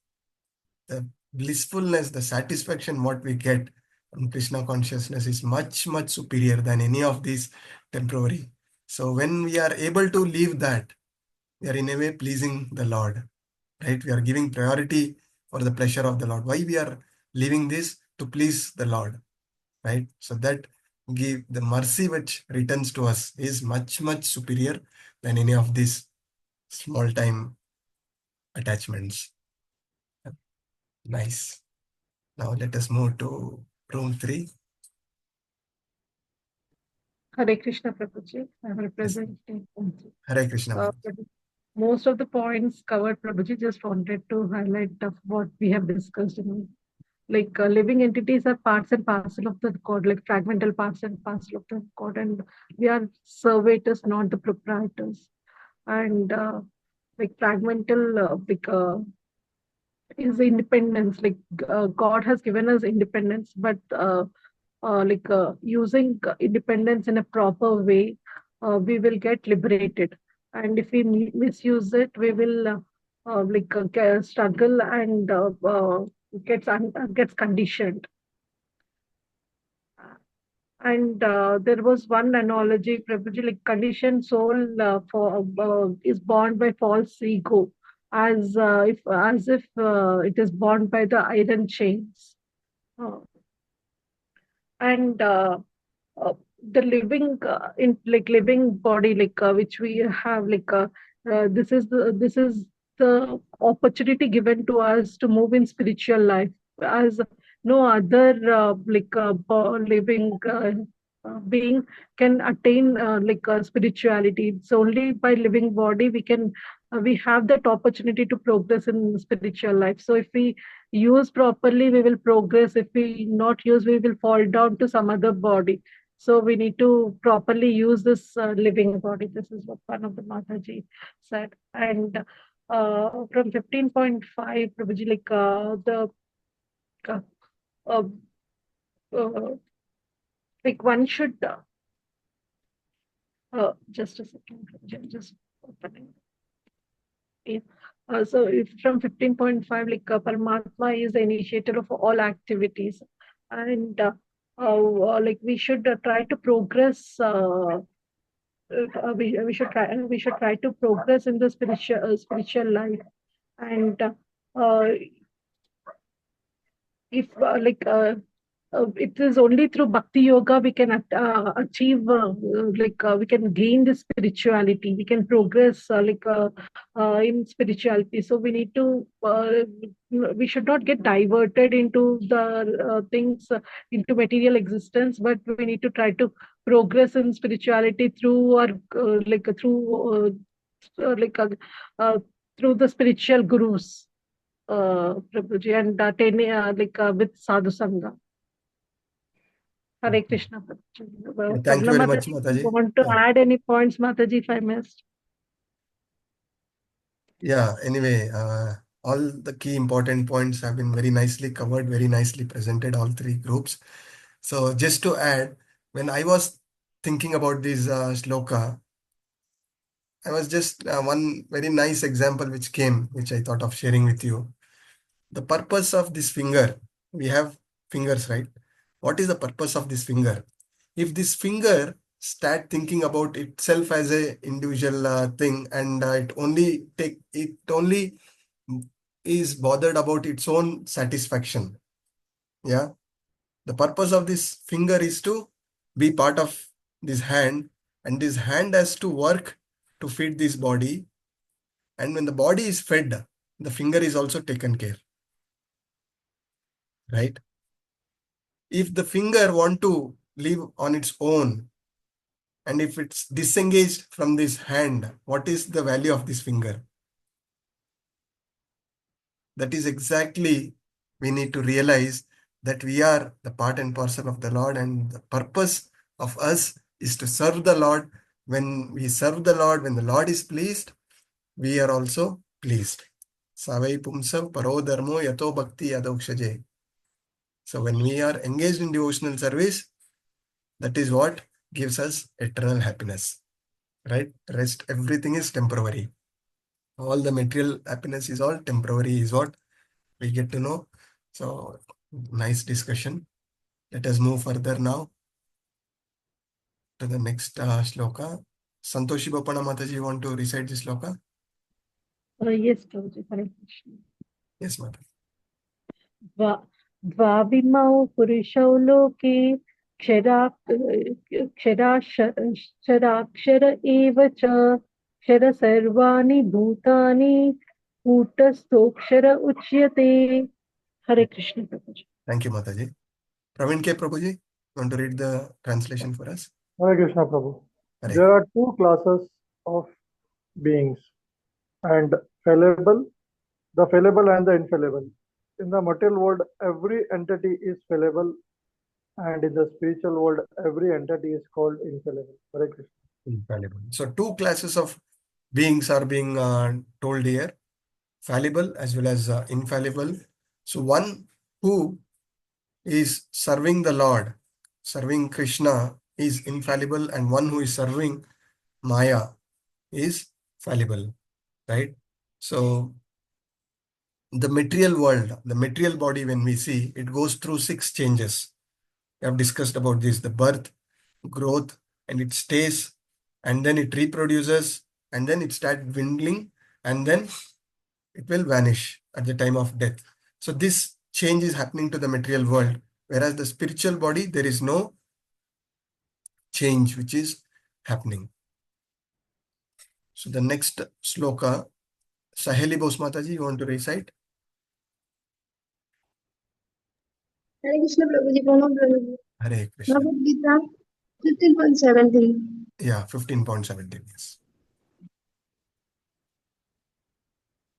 The blissfulness, the satisfaction what we get from Krishna consciousness is much, much superior than any of these temporary. So when we are able to leave that, we are in a way pleasing the Lord, right? We are giving priority for the pleasure of the Lord. Why we are leaving this? To please the Lord, right? So that give the mercy which returns to us is much, much superior than any of these small time attachments. Nice. Now let us move to room 3. Hare Krishna Prabhuji. I am representing. Hare Krishna. Most of the points covered, Prabhuji. Just wanted to highlight of what we have discussed. Like living entities are parts and parcel of the God, like fragmental parts and parcel of the God, and we are servitors, not the proprietors. And like fragmental, is independence. Like God has given us independence, but using independence in a proper way, we will get liberated. And if we misuse it, we will struggle and gets conditioned. And there was one analogy, Prabhuji, like conditioned soul is bound by false ego, as if it is bound by the iron chains. And the living in like living body which we have this is the opportunity given to us to move in spiritual life as no other living being can attain spirituality. It's only by living body we have that opportunity to progress in spiritual life. So if we use properly, we will progress. If we not use, we will fall down to some other body. So we need to properly use this living body. This is what one of the Mataji said. And from 15.5, Prabhuji, uh, uh, one should just a second, Prabhuji, just opening. Yeah. So if from 15.5, Paramatma is the initiator of all activities, and we should try to progress. We should try to progress in the spiritual life, and if it is only through bhakti yoga we can achieve we can gain the spirituality, we can progress in spirituality. So we need to we should not get diverted into the things into material existence, but we need to try to progress in spirituality through our through the spiritual gurus, Prabhuji, and with sadhu sangha. Hare Krishna. Thank you very much, Mataji, Mataji. want to add any points, Mataji, if I missed? Yeah, anyway, all the key important points have been very nicely covered, very nicely presented, all three groups. So just to add, when I was thinking about this shloka, I was just one very nice example which came, which I thought of sharing with you. The purpose of this finger, we have fingers, right? What is the purpose of this finger? If this finger start thinking about itself as a individual thing, and it only is bothered about its own satisfaction. Yeah. The purpose of this finger is to be part of this hand, and this hand has to work to feed this body. And when the body is fed, the finger is also taken care. Right? If the finger want to live on its own, and if it's disengaged from this hand, what is the value of this finger? That is exactly, we need to realize that we are the part and parcel of the Lord, and the purpose of us is to serve the Lord. When we serve the Lord, when the Lord is pleased, we are also pleased. Savai pumsav paro dharmo yato bhakti yadokshaje. So when we are engaged in devotional service, that is what gives us eternal happiness. Right? Rest, everything is temporary. All the material happiness is all temporary, is what we get to know. So nice discussion. Let us move further now to the next shloka. Santoshi Bapana Mataji, you want to recite this shloka? Yes, Prabhuji. Hare Krishna. Yes, Mata. Dvavimau Purishau Loki Ksharakshara eva cha Kshara Sarvani Bhutani Kutastokshara Uchyate. Hare Krishna, Prabhuji. Thank you, Mataji. Praveen K. Prabhuji, you want to read the translation for us? Hare Krishna, Prabhu. Hare. There are two classes of beings, and fallible, the fallible and the infallible. In the material world, every entity is fallible, and in the spiritual world, every entity is called infallible. Hare Krishna. Infallible. So two classes of beings are being told here, fallible as well as infallible. So one who is serving the Lord, serving Krishna, is infallible, and one who is serving Maya is fallible, right? So the material world, the material body, when we see, it goes through 6 changes. We have discussed about this, the birth, growth, and it stays, and then it reproduces, and then it starts dwindling, and then it will vanish at the time of death. So this change is happening to the material world, whereas the spiritual body, there is no change which is happening. So the next sloka, Saheli Bose Mataji, you want to recite? Hare Krishna Prabhuji, Pranam Prabhuji. Hare Krishna. Bhagavadgita 15.17. Yeah, 15.17. Yes.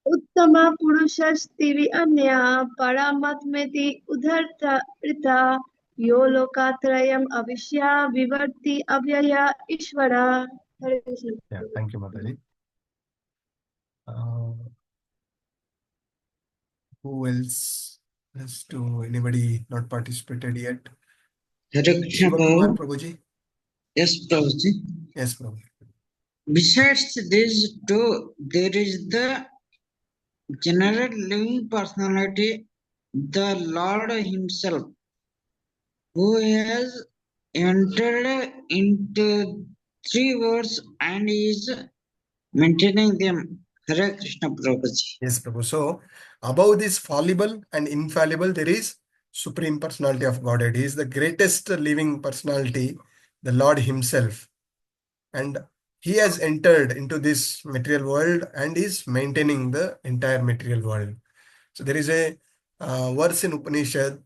उत्तमा पुरुषस्तिवि अन्या परामत्मेति उद्धृता यो लोकात्रयम् अविश्या विवर्ति अव्यया ईश्वरा. Hare Krishna. Yeah, thank you, Mataji. Who else has to, anybody not participated yet? Hare Krishna Shiva Kumar Prabhu. Prabhuji? Yes, Prabhuji. Yes, Prabhu. Besides these two, there is the general living personality, the Lord Himself, who has entered into three words and is maintaining them. Hare Krishna Prabhuji. Yes, Prabhu. So, above this fallible and infallible, there is Supreme Personality of Godhead. He is the greatest living personality, the Lord Himself. And He has entered into this material world and is maintaining the entire material world. So, there is a verse in Upanishad,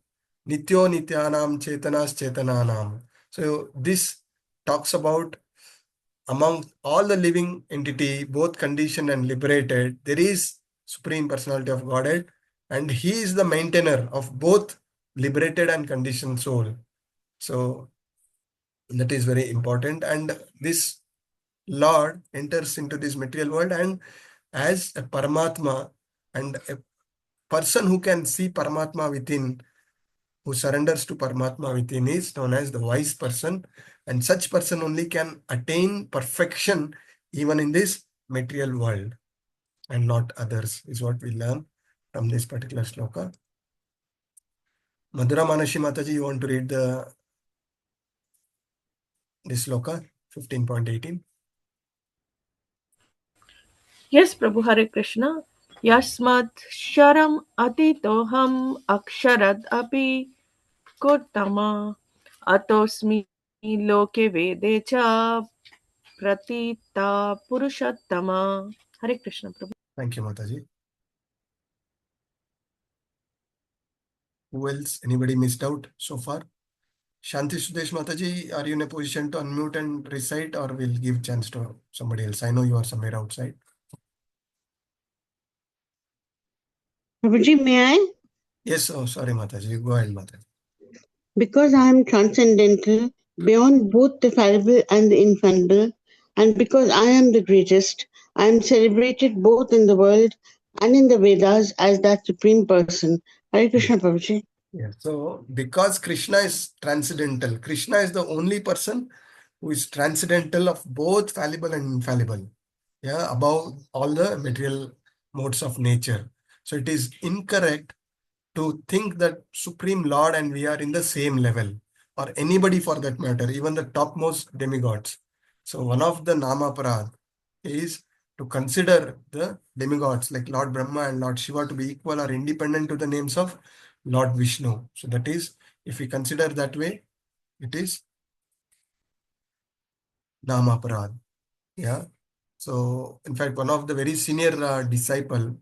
Nityo Nityanam Chetanas Chetananam. So, this talks about among all the living entity, both conditioned and liberated, there is Supreme Personality of Godhead, and He is the maintainer of both liberated and conditioned soul. So that is very important. And this Lord enters into this material world and as a Paramatma, and a person who can see Paramatma within, who surrenders to Paramatma within, is known as the wise person, and such person only can attain perfection even in this material world and not others, is what we learn from this particular sloka. Madhura Manashi Mataji, you want to read this sloka, 15.18? Yes, Prabhu. Hare Krishna. Yasmat sharam atitoham aksharad api kuttama atosmi loke vede cha pratita purushattama. Hare Krishna, Prabhu. Thank you, Mataji. Who else? Anybody missed out so far? Shanti Sudesh Mataji, are you in a position to unmute and recite, or we'll give chance to somebody else? I know you are somewhere outside. Prabhuji, may I? Yes, oh, sorry, Mataji. Go ahead, Mataji. Because I am transcendental, beyond both the fallible and the infallible, and because I am the greatest, I am celebrated both in the world and in the Vedas as that supreme person. Hare Krishna, Prabhuji. Yeah. So, because Krishna is transcendental, Krishna is the only person who is transcendental of both fallible and infallible. Yeah, above all the material modes of nature. So, it is incorrect to think that Supreme Lord and we are in the same level, or anybody for that matter, even the topmost demigods. So, one of the Namaparad is to consider the demigods like Lord Brahma and Lord Shiva to be equal or independent to the names of Lord Vishnu. So that is, if we consider that way, it is Namaparad. Yeah. So in fact, one of the very senior disciple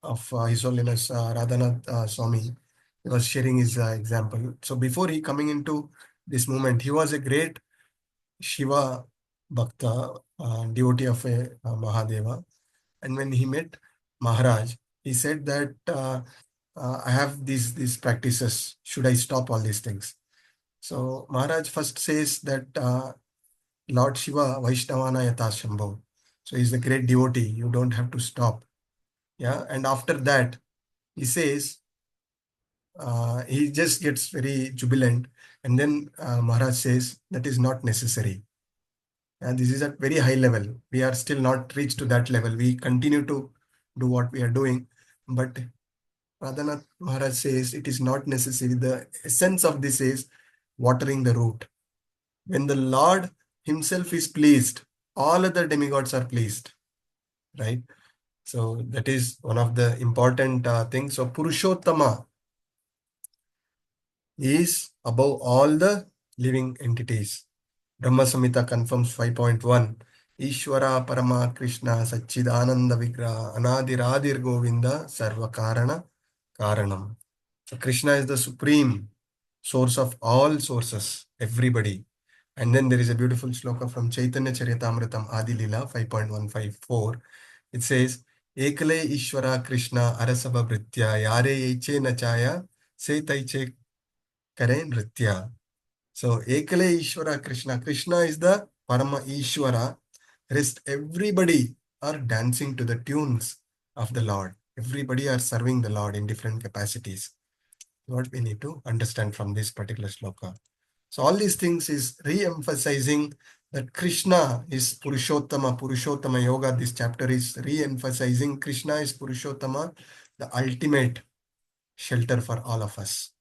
of His Holiness Radhanath Swami, he was sharing his example. So before he coming into this movement, he was a great Shiva Bhakta, devotee of a Mahadeva. And when he met Maharaj, he said that I have these practices. Should I stop all these things? So Maharaj first says that Lord Shiva Vaishnavana Yata Shambhav. So he's a great devotee. You don't have to stop. Yeah. And after that, he says, he just gets very jubilant. And then Maharaj says that is not necessary. And this is at very high level. We are still not reached to that level. We continue to do what we are doing. But Radhanath Maharaj says it is not necessary. The essence of this is watering the root. When the Lord himself is pleased, all other demigods are pleased, right? So that is one of the important things. So Purushottama is above all the living entities. Brahma Samhita confirms 5.1. Ishvara Parama Krishna Satchidananda Vigraha Anadiradir Govinda Sarva Karana Karanam. So Krishna is the supreme source of all sources, everybody. And then there is a beautiful shloka from Chaitanya Charitamrita Adi Lila 5.154. It says, Ekale Ishvara Krishna Arasabha Britya Yare Eche Nachaya Se Taiche Kare Nritya. So Ekale Ishvara Krishna. Krishna is the Parama Ishvara. Rest everybody are dancing to the tunes of the Lord. Everybody are serving the Lord in different capacities. What we need to understand from this particular shloka. So all these things is re-emphasizing that Krishna is Purushottama. Purushottama Yoga, this chapter is re-emphasizing Krishna is Purushottama, the ultimate shelter for all of us.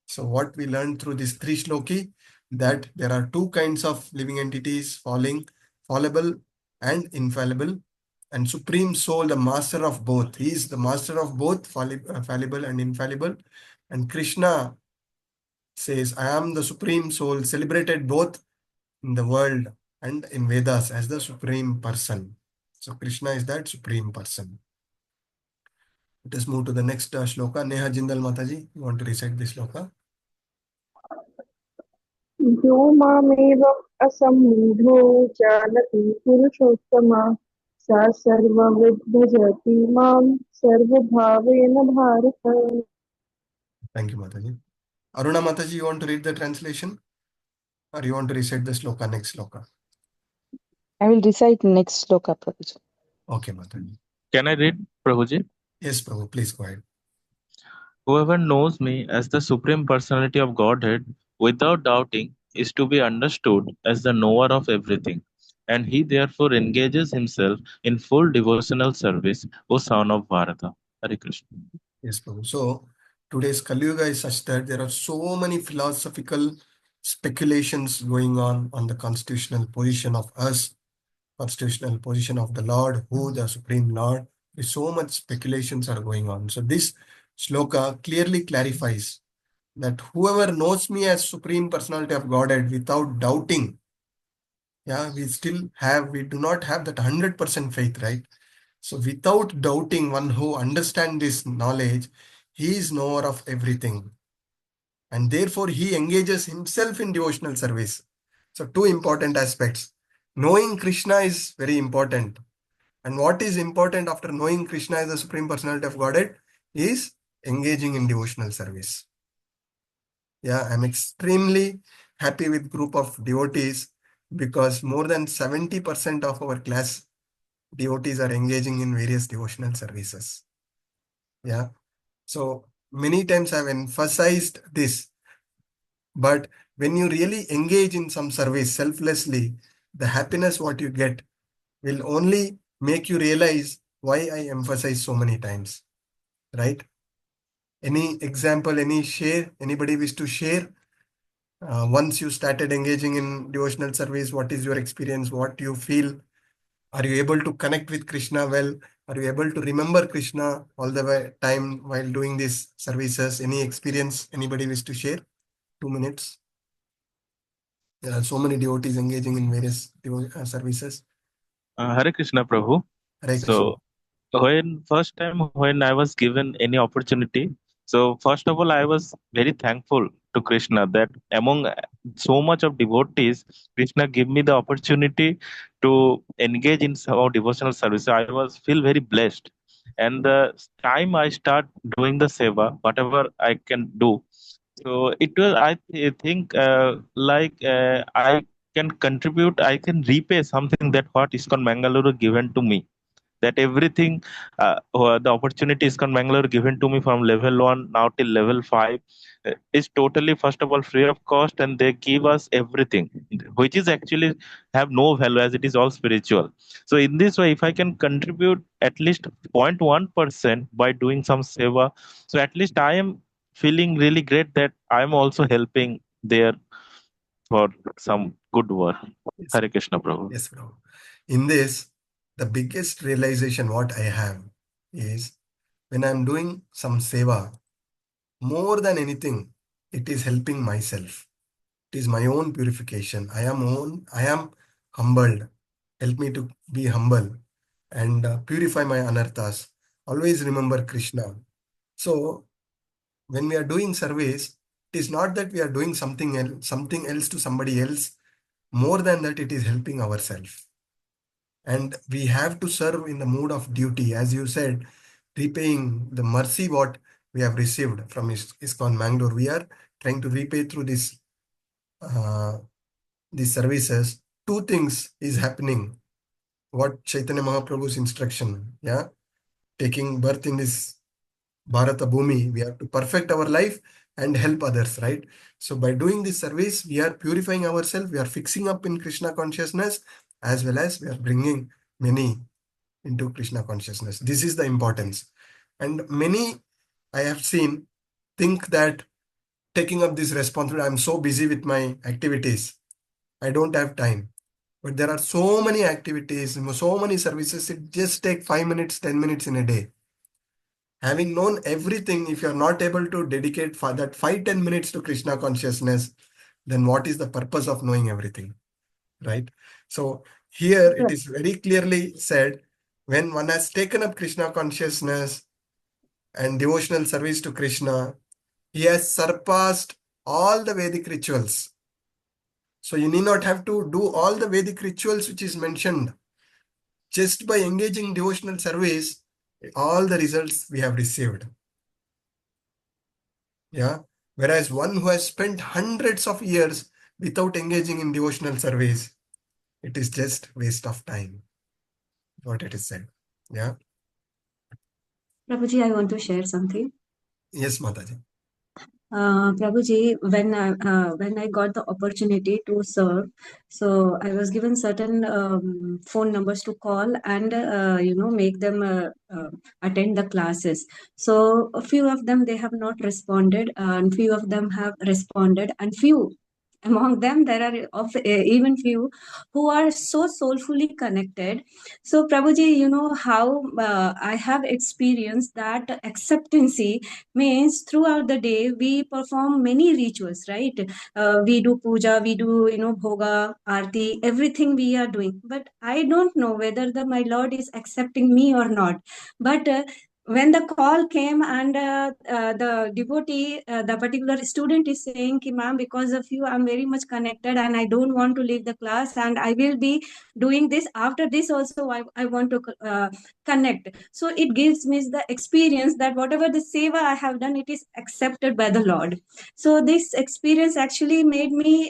So what we learned through this three shloki, that there are two kinds of living entities, fallible and infallible, and Supreme Soul, the master of both. He is the master of both, fallible and infallible. And Krishna says, I am the Supreme Soul, celebrated both in the world and in Vedas as the Supreme Person. So Krishna is that Supreme Person. Let us move to the next shloka. Neha Jindal Mataji, you want to recite this shloka? यो मामेवम् असम्मूढो जानति पुरुषोत्तमा सा सर्वविद् भजति मां सर्वभावेन Bharat. Thank you, Mataji. Aruna Mataji, you want to read the translation? Or you want to recite the shloka, next shloka? I will recite next shloka, Prabhuji. Okay, Mataji. Can I read, Prabhuji? Yes, Prabhu, please go ahead. Whoever knows me as the Supreme Personality of Godhead without doubting is to be understood as the knower of everything, and he therefore engages himself in full devotional service, O son of Bharata. Hare Krishna. Yes, Prabhu. So today's Kali Yuga is such that there are so many philosophical speculations going on the constitutional position of us, constitutional position of the Lord, who the Supreme Lord. There's so much speculations are going on. So this shloka clearly clarifies that whoever knows me as Supreme Personality of Godhead without doubting, we do not have that 100% faith, right? So without doubting, one who understands this knowledge, he is knower of everything. And therefore he engages himself in devotional service. So two important aspects. Knowing Krishna is very important. And what is important after knowing Krishna as the Supreme Personality of Godhead is engaging in devotional service. I'm extremely happy with group of devotees because more than 70% of our class devotees are engaging in various devotional services. So many times I've emphasized this, but when you really engage in some service selflessly, the happiness what you get will only make you realize why I emphasize so many times, right? Any example, any share, anybody wish to share? Once you started engaging in devotional service, what is your experience? What you feel? Are you able to connect with Krishna well? Are you able to remember Krishna all the time while doing these services? Any experience anybody wish to share? 2 minutes. There are so many devotees engaging in various services. Hare Krishna, Prabhu. Hare Krishna. So when I was given any opportunity, so first of all, I was very thankful to Krishna that among so much of devotees, Krishna gave me the opportunity to engage in some devotional service. I was feel very blessed. And the time I start doing the seva, whatever I can do, so it will, think, I can contribute, I can repay something that what ISKCON Mangaluru given to me. that everything, the opportunity ISKCON Bangalore given to me from level 1 now till level 5 is totally, first of all, free of cost, and they give us everything, which is actually have no value as it is all spiritual. So in this way, if I can contribute at least 0.1% by doing some seva, so at least I am feeling really great that I am also helping there for some good work. Yes, Hare Krishna, Prabhu. yes, bro. In this, the biggest realization what I have is when I'm doing some seva, more than anything, it is helping myself. It is my own purification. I am humbled. Help me to be humble and purify my anarthas. Always remember Krishna. So when we are doing service, it is not that we are doing something else to somebody else. More than that, it is helping ourselves. And we have to serve in the mood of duty, as you said, repaying the mercy what we have received from ISKCON Mangalore. We are trying to repay through these services. Two things is happening. What Chaitanya Mahaprabhu's instruction, yeah, taking birth in this Bharata Bhumi, we have to perfect our life and help others, right? So by doing this service, we are purifying ourselves, we are fixing up in Krishna consciousness, as well as we are bringing many into Krishna consciousness. This is the importance. And many I have seen think that taking up this responsibility, I'm so busy with my activities, I don't have time. But there are so many activities, so many services, it just take 5 minutes, 10 minutes in a day. Having known everything, if you're not able to dedicate for that 5-10 minutes to Krishna consciousness, then what is the purpose of knowing everything, right? So here it is very clearly said, when one has taken up Krishna consciousness and devotional service to Krishna, he has surpassed all the Vedic rituals. So you need not have to do all the Vedic rituals which is mentioned. Just by engaging devotional service, all the results we have received. Yeah. Whereas one who has spent hundreds of years without engaging in devotional service, it is just waste of time. What it is said. Yeah. Prabhuji, I want to share something. Yes, Mataji. Prabhuji, when I got the opportunity to serve, so I was given certain phone numbers to call and make them attend the classes. So a few of them they have not responded, and few of them have responded, and few among them there are even few who are so soulfully connected. So Prabhuji, you know how I have experienced that acceptancy means throughout the day we perform many rituals, right? We do puja, we do bhoga, arti, everything we are doing, but I don't know whether my Lord is accepting me or not. But when the call came and the devotee, the particular student is saying, ma'am, because of you I'm very much connected and I don't want to leave the class, and I will be doing this after this also. I want to connect. So it gives me the experience that whatever the seva I have done, it is accepted by the Lord. So this experience actually made me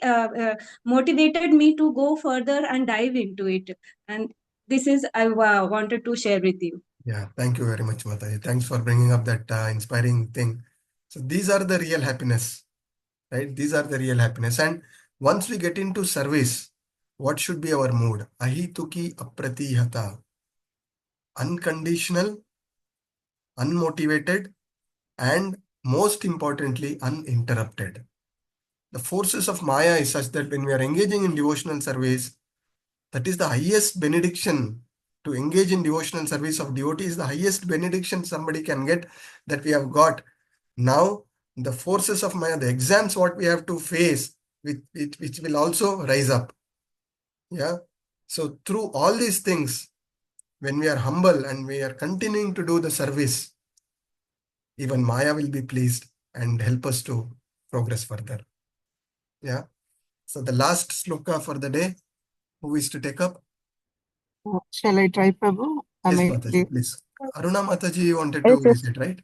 motivated me to go further and dive into it. And this is I wanted to share with you. Yeah, thank you very much, Mataji. Thanks for bringing up that inspiring thing. So these are the real happiness, right? These are the real happiness. And once we get into service, what should be our mood? Ahituki apratihata. Unconditional, unmotivated, and most importantly, uninterrupted. The forces of Maya is such that when we are engaging in devotional service, that is the highest benediction. To engage in devotional service of devotee is the highest benediction somebody can get, that we have got. Now, the forces of Maya, the exams what we have to face, which will also rise up. Yeah. So through all these things, when we are humble and we are continuing to do the service, even Maya will be pleased and help us to progress further. Yeah. So the last sloka for the day, who is to take up? Shall I try, Prabhu? Yes, Mataji, please. Aruna Mataji wanted to Yes, yes. recite, right?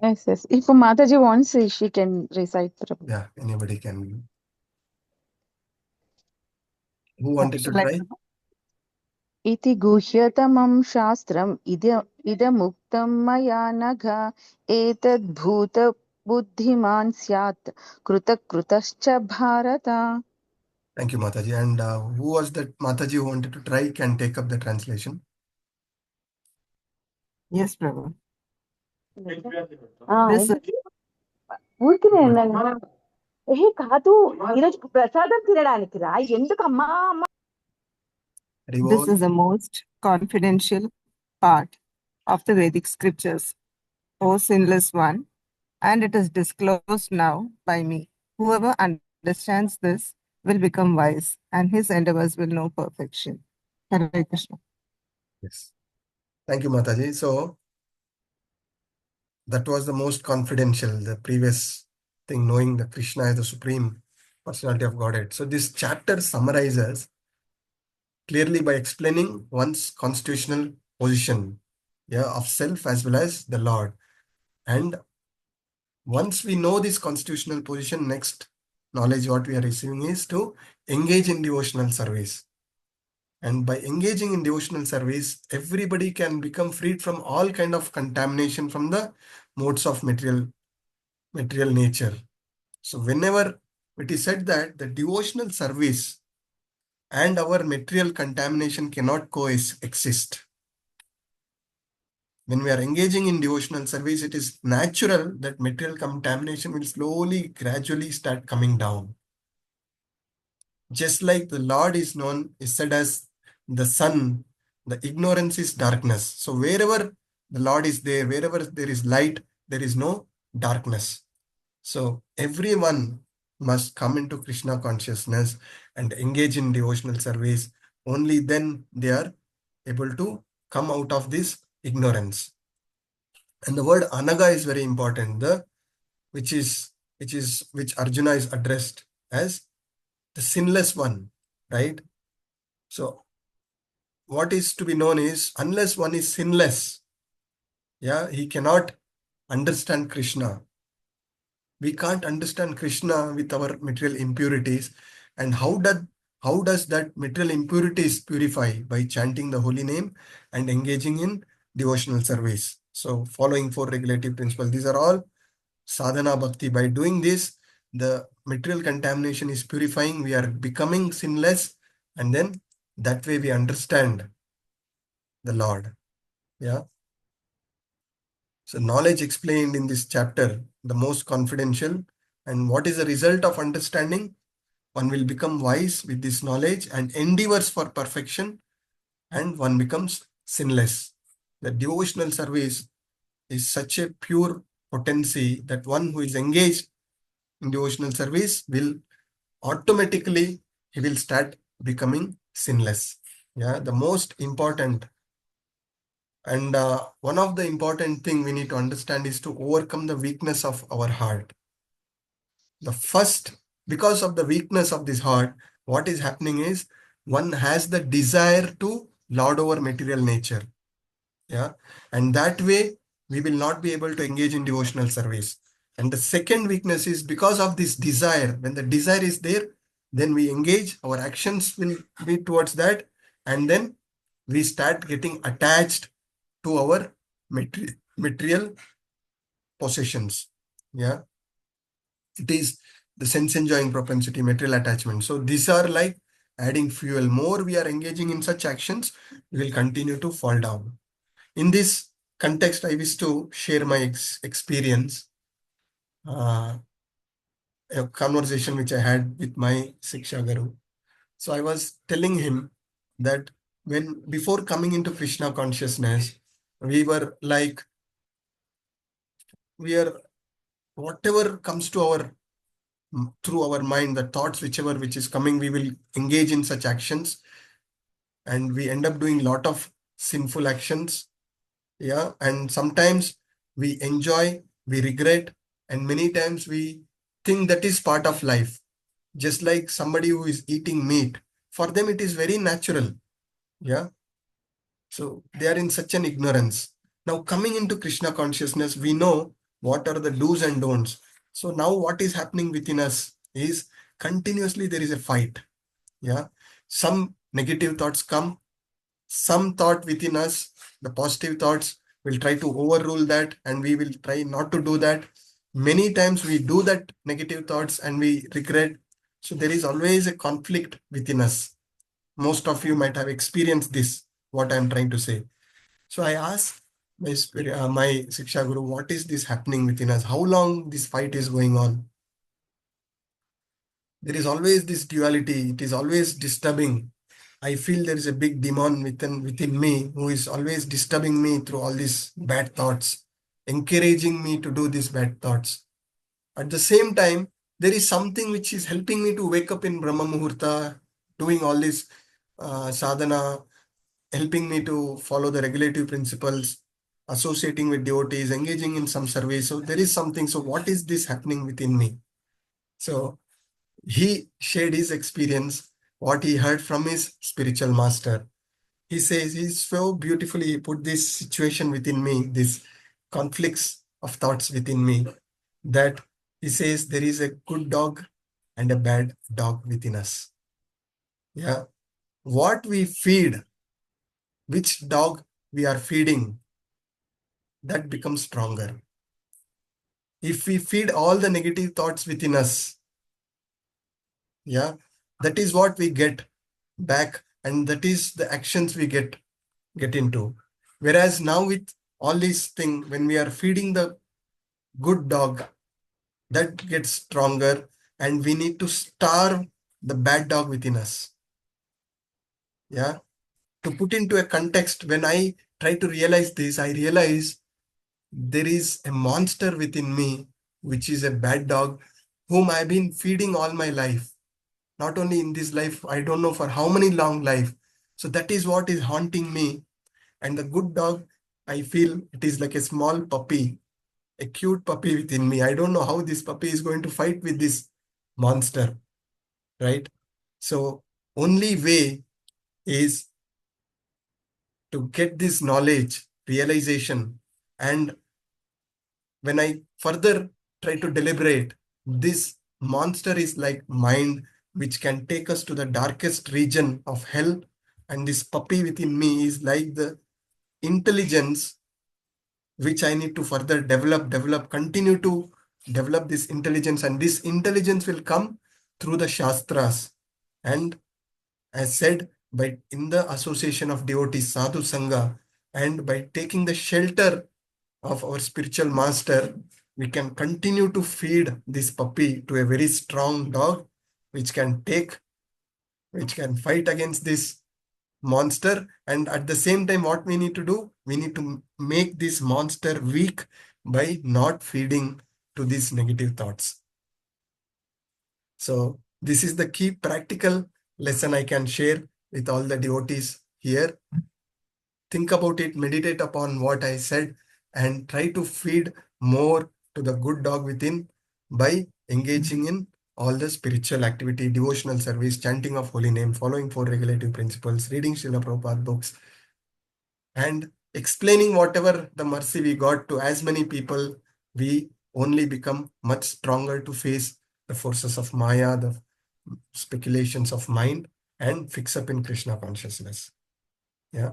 Yes, yes. If Mataji wants, she can recite, Prabhu. Yeah, anybody can. Who wanted to Shall I, try? Prabhu? इति गुह्यतमं शास्त्रम् इदमुक्तं मया नघ एतद्भूतबुद्धिमान् स्यात् कृतकृतश्च Bharat. Thank you, Mataji. And who was that Mataji who wanted to try can take up the translation? Yes, Prabhu. This ఊరికినే ఏ కాదు ఈరోజు ప్రసాదం తినడానికి రా ఎందుకమ్మా అమ్మ. This is the most confidential part of the Vedic scriptures, O sinless one, and it is disclosed now by me. Whoever understands this will become wise, and his endeavors will know perfection. Hare Krishna. Yes. Thank you, Mataji. So that was the most confidential, the previous thing, knowing that Krishna is the supreme personality of Godhead. So this chapter summarizes clearly by explaining one's constitutional position, of self as well as the Lord. And once we know this constitutional position, next knowledge what we are receiving is to engage in devotional service. And by engaging in devotional service, everybody can become freed from all kind of contamination from the modes of material nature. So whenever it is said that the devotional service and our material contamination cannot coexist. When we are engaging in devotional service, it is natural that material contamination will slowly, gradually start coming down. Just like the Lord is said as the sun, the ignorance is darkness. So wherever the Lord is there, wherever there is light, there is no darkness. So everyone must come into Krishna consciousness and engage in devotional service. Only then they are able to come out of this ignorance. And the word anaga is very important, which Arjuna is addressed as the sinless one, right? So what is to be known is, unless one is sinless, he cannot understand Krishna. We can't understand Krishna with our material impurities. And how does that material impurities purify? By chanting the holy name and engaging in devotional service. So following 4 regulative principles, these are all sadhana bhakti. By doing this, the material contamination is purifying, we are becoming sinless, and then that way we understand the Lord. So knowledge explained in this chapter, the most confidential, and what is the result of understanding? One will become wise with this knowledge and endeavors for perfection, and one becomes sinless. The devotional service is such a pure potency that one who is engaged in devotional service will automatically, he will start becoming sinless. The most important and one of the important thing we need to understand is to overcome the weakness of our heart. The first, because of the weakness of this heart, what is happening is one has the desire to lord over material nature. And that way we will not be able to engage in devotional service. And the second weakness is because of this desire. When the desire is there, then we engage, our actions will be towards that, and then we start getting attached to our material possessions. It is the sense enjoying propensity, material attachment. So these are like adding fuel. More we are engaging in such actions, we will continue to fall down. In this context, I wish to share my experience, a conversation which I had with my Siksha Guru. So I was telling him that before coming into Krishna consciousness, we were like, whatever comes to through our mind, the thoughts, which is coming, we will engage in such actions, and we end up doing a lot of sinful actions. And sometimes we enjoy, we regret, and many times we think that is part of life. Just like somebody who is eating meat, for them it is very natural. So they are in such an ignorance. Now coming into Krishna consciousness, we know what are the do's and don'ts. So now what is happening within us is continuously there is a fight. Some negative thoughts come, some thought within us, the positive thoughts, will try to overrule that, and we will try not to do that. Many times we do that negative thoughts and we regret. So there is always a conflict within us. Most of you might have experienced this, what I'm trying to say. So I asked my Siksha Guru, what is this happening within us? How long this fight is going on? There is always this duality. It is always disturbing. I feel there is a big demon within me who is always disturbing me through all these bad thoughts, encouraging me to do these bad thoughts. At the same time, there is something which is helping me to wake up in Brahma Muhurta, doing all this sadhana, helping me to follow the regulative principles, associating with devotees, engaging in some service. So there is something. So what is this happening within me? So he shared his experience, what he heard from his spiritual master. He says, he's so beautifully he put this situation within me, these conflicts of thoughts within me, that he says there is a good dog and a bad dog within us. Yeah. What we feed, which dog we are feeding, that becomes stronger. If we feed all the negative thoughts within us, yeah, that is what we get back, and that is the actions we get into. Whereas now with all these things, when we are feeding the good dog, that gets stronger, and we need to starve the bad dog within us. Yeah. To put into a context, when I try to realize this, I realize there is a monster within me, which is a bad dog, whom I've been feeding all my life. Not only in this life, I don't know for how many long life. So that is what is haunting me. And the good dog, I feel it is like a small puppy, a cute puppy within me. I don't know how this puppy is going to fight with this monster, right? So only way is to get this knowledge, realization, and when I further try to deliberate, this monster is like mind, which can take us to the darkest region of hell. And this puppy within me is like the intelligence, which I need to further develop, continue to develop this intelligence. And this intelligence will come through the Shastras. And as said, by in the association of devotees, Sadhu Sangha, and by taking the shelter of our spiritual master, we can continue to feed this puppy to a very strong dog, which can fight against this monster. And at the same time, what we need to do, we need to make this monster weak by not feeding to these negative thoughts. So this is the key practical lesson I can share with all the devotees here. Think about it, meditate upon what I said, and try to feed more to the good dog within by engaging in all the spiritual activity, devotional service, chanting of holy name, following 4 regulative principles, reading Srila Prabhupada books, and explaining whatever the mercy we got to as many people. We only become much stronger to face the forces of Maya, the speculations of mind, and fix up in Krishna consciousness. Yeah.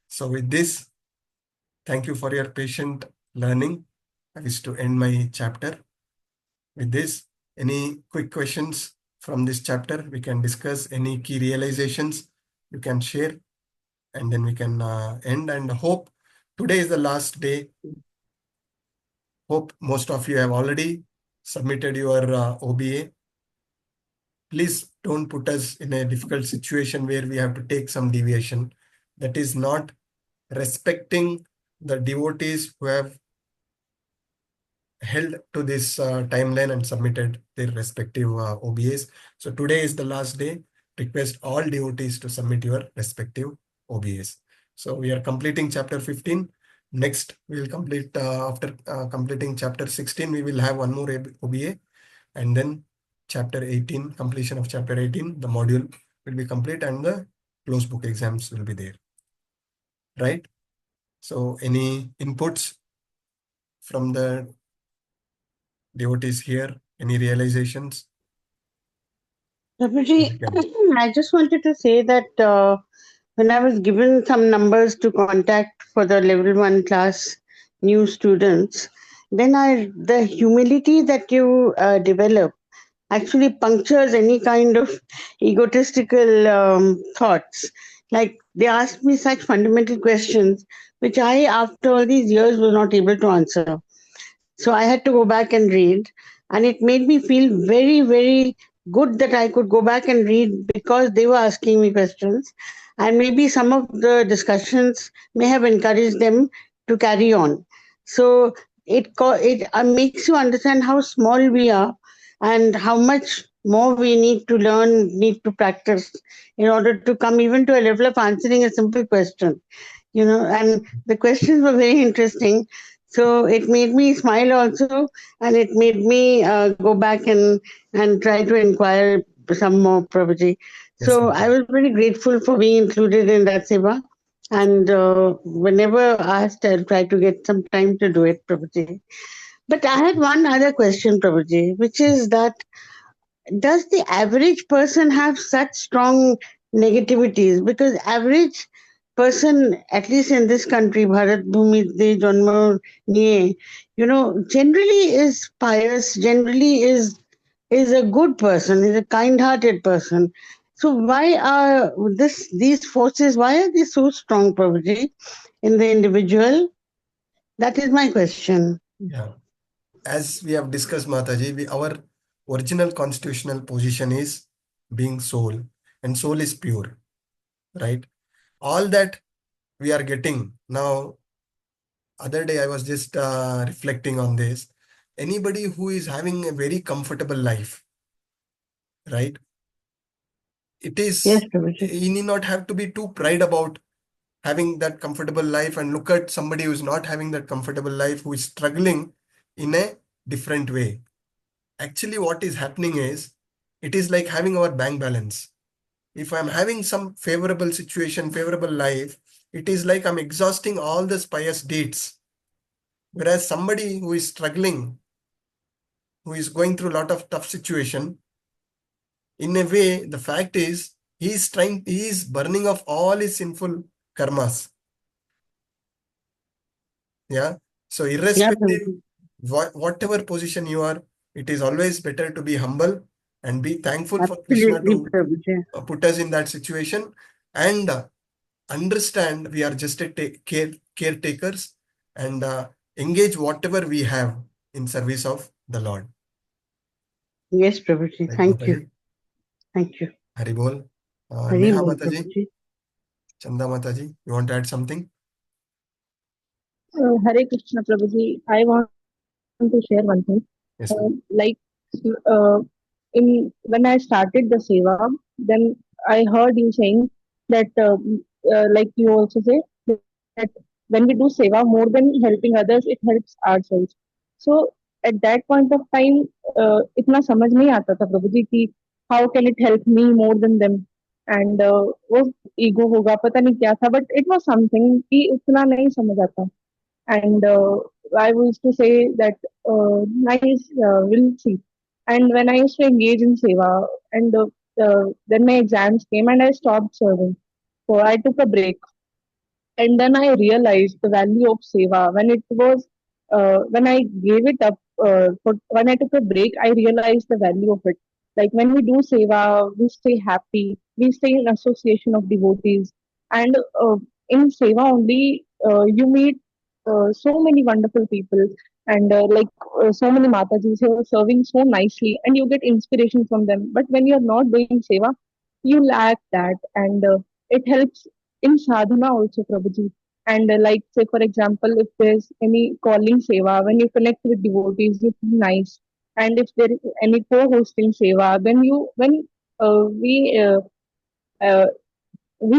So with this, thank you for your patient learning. I wish to end my chapter with this. Any quick questions from this chapter? We can discuss any key realizations you can share, and then we can end. And hope today is the last day. Hope most of you have already submitted your OBA. Please don't put us in a difficult situation where we have to take some deviation. That is not respecting the devotees who have held to this timeline and submitted their respective OBAs. So today is the last day. Request all devotees to submit your respective OBAs. So we are completing chapter 15. Next, we will complete after completing chapter 16, we will have one more OBA, and then chapter 18, completion of chapter 18, the module will be complete and the closed book exams will be there. Right? So any inputs from the devotees here? Any realizations? Prabhuji, I just wanted to say that when I was given some numbers to contact for the level 1 class new students, then the humility that you develop actually punctures any kind of egotistical thoughts. Like they asked me such fundamental questions, which I, after all these years, was not able to answer. So I had to go back and read, and it made me feel very, very good that I could go back and read because they were asking me questions, and maybe some of the discussions may have encouraged them to carry on. So it makes you understand how small we are and how much more we need to learn, need to practice in order to come even to a level of answering a simple question. And the questions were very interesting. So it made me smile also, and it made me go back and try to inquire some more, Prabhuji. So I was very grateful for being included in that seva. And whenever asked, I'll try to get some time to do it, Prabhuji. But I had one other question, Prabhuji, which is that does the average person have such strong negativities? Because average person, at least in this country, Bharat Bhumi De Janma Niye, generally is pious, generally is a good person, is a kind-hearted person. So why are these forces? Why are they so strong, Prabhuji, in the individual? That is my question. Yeah. As we have discussed, Mataji, our original constitutional position is being soul, and soul is pure, right? All that we are getting now. Other day, I was just reflecting on this. Anybody who is having a very comfortable life, right? It is, Yes, Prabhuji. you need not have to be too proud about having that comfortable life and look at somebody who is not having that comfortable life, who is struggling in a different way. Actually, what is happening is, it is like having our bank balance. If I'm having some favorable situation, favorable life, it is like I'm exhausting all the pious deeds. Whereas somebody who is struggling, who is going through a lot of tough situation, in a way, the fact is, he is burning off all his sinful karmas. Yeah. So irrespective, whatever position you are, it is always better to be humble and be thankful for Krishna Absolutely, to Prabhuji. put us in that situation, and understand we are just a caretakers, and engage whatever we have in service of the Lord. Yes, Prabhuji. Right, Thank you. Mataji? Thank you. Hari Bol. Hari Neha Bol, Mataji, Prabhuji. Chanda Mataji, you want to add something? Hare Krishna Prabhuji, I want to share one thing. Yes, Like uh, when I started the seva, then I heard you saying that like you also say that when we do seva, more than helping others, it helps ourselves. So at that point of time, इतना समझ नहीं आता था प्रभु जी कि how can it help me more than them, and वो ego होगा पता नहीं क्या था, but it was something कि उतना नहीं समझ आता. And I used to say that nice, we'll see. And when I used to engage in seva, and then my exams came and I stopped serving, so I took a break. And then I realized the value of seva when it was when I gave it up. When I took a break, I realized the value of it. Like when we do seva, we stay happy, we stay in association of devotees, and in seva only you meet so many wonderful people, and so many matajis who are serving so nicely, and you get inspiration from them. But when you're not doing seva, you lack that, and it helps in sadhana also, Prabhuji. And like say for example, if there's any calling seva, when you connect with devotees, you feel nice. And if there is any co-hosting seva, then when uh, we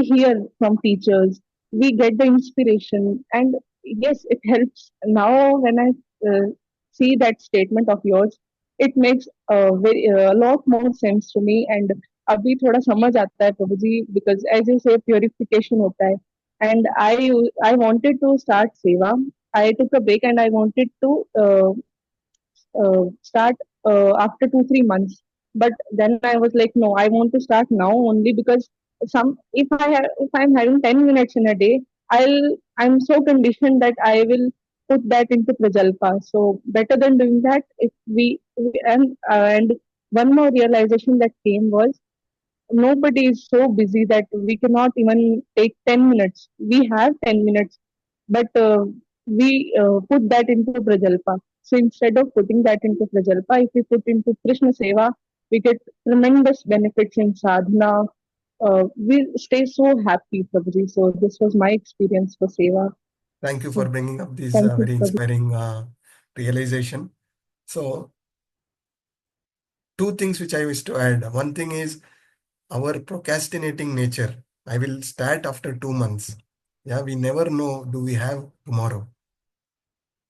hear from teachers, we get the inspiration, and yes, it helps. Now when I see that statement of yours, it makes a lot more sense to me. And अभी थोड़ा समझ आता है प्रभु जी, because as you say purification होता है. And I wanted to start seva. I took a break and I wanted to start after 2-3 months. But then I was like, no, I want to start now only because if I'm having 10 minutes in a day, I'm so conditioned that I will put that into prajalpa. So better than doing that, if and one more realization that came was nobody is so busy that we cannot even take 10 minutes. We have 10 minutes, but we put that into Prajalpa. So instead of putting that into Prajalpa, if we put into Krishna Seva, we get tremendous benefits in sadhana. We stay so happy, Prabhuji. So this was my experience for Seva. Thank you So, for bringing up this thank you, very Prabhuji. inspiring realization. So, two things which I wish to add. One thing is our procrastinating nature. I will start after 2 months. Yeah, we never know do we have tomorrow.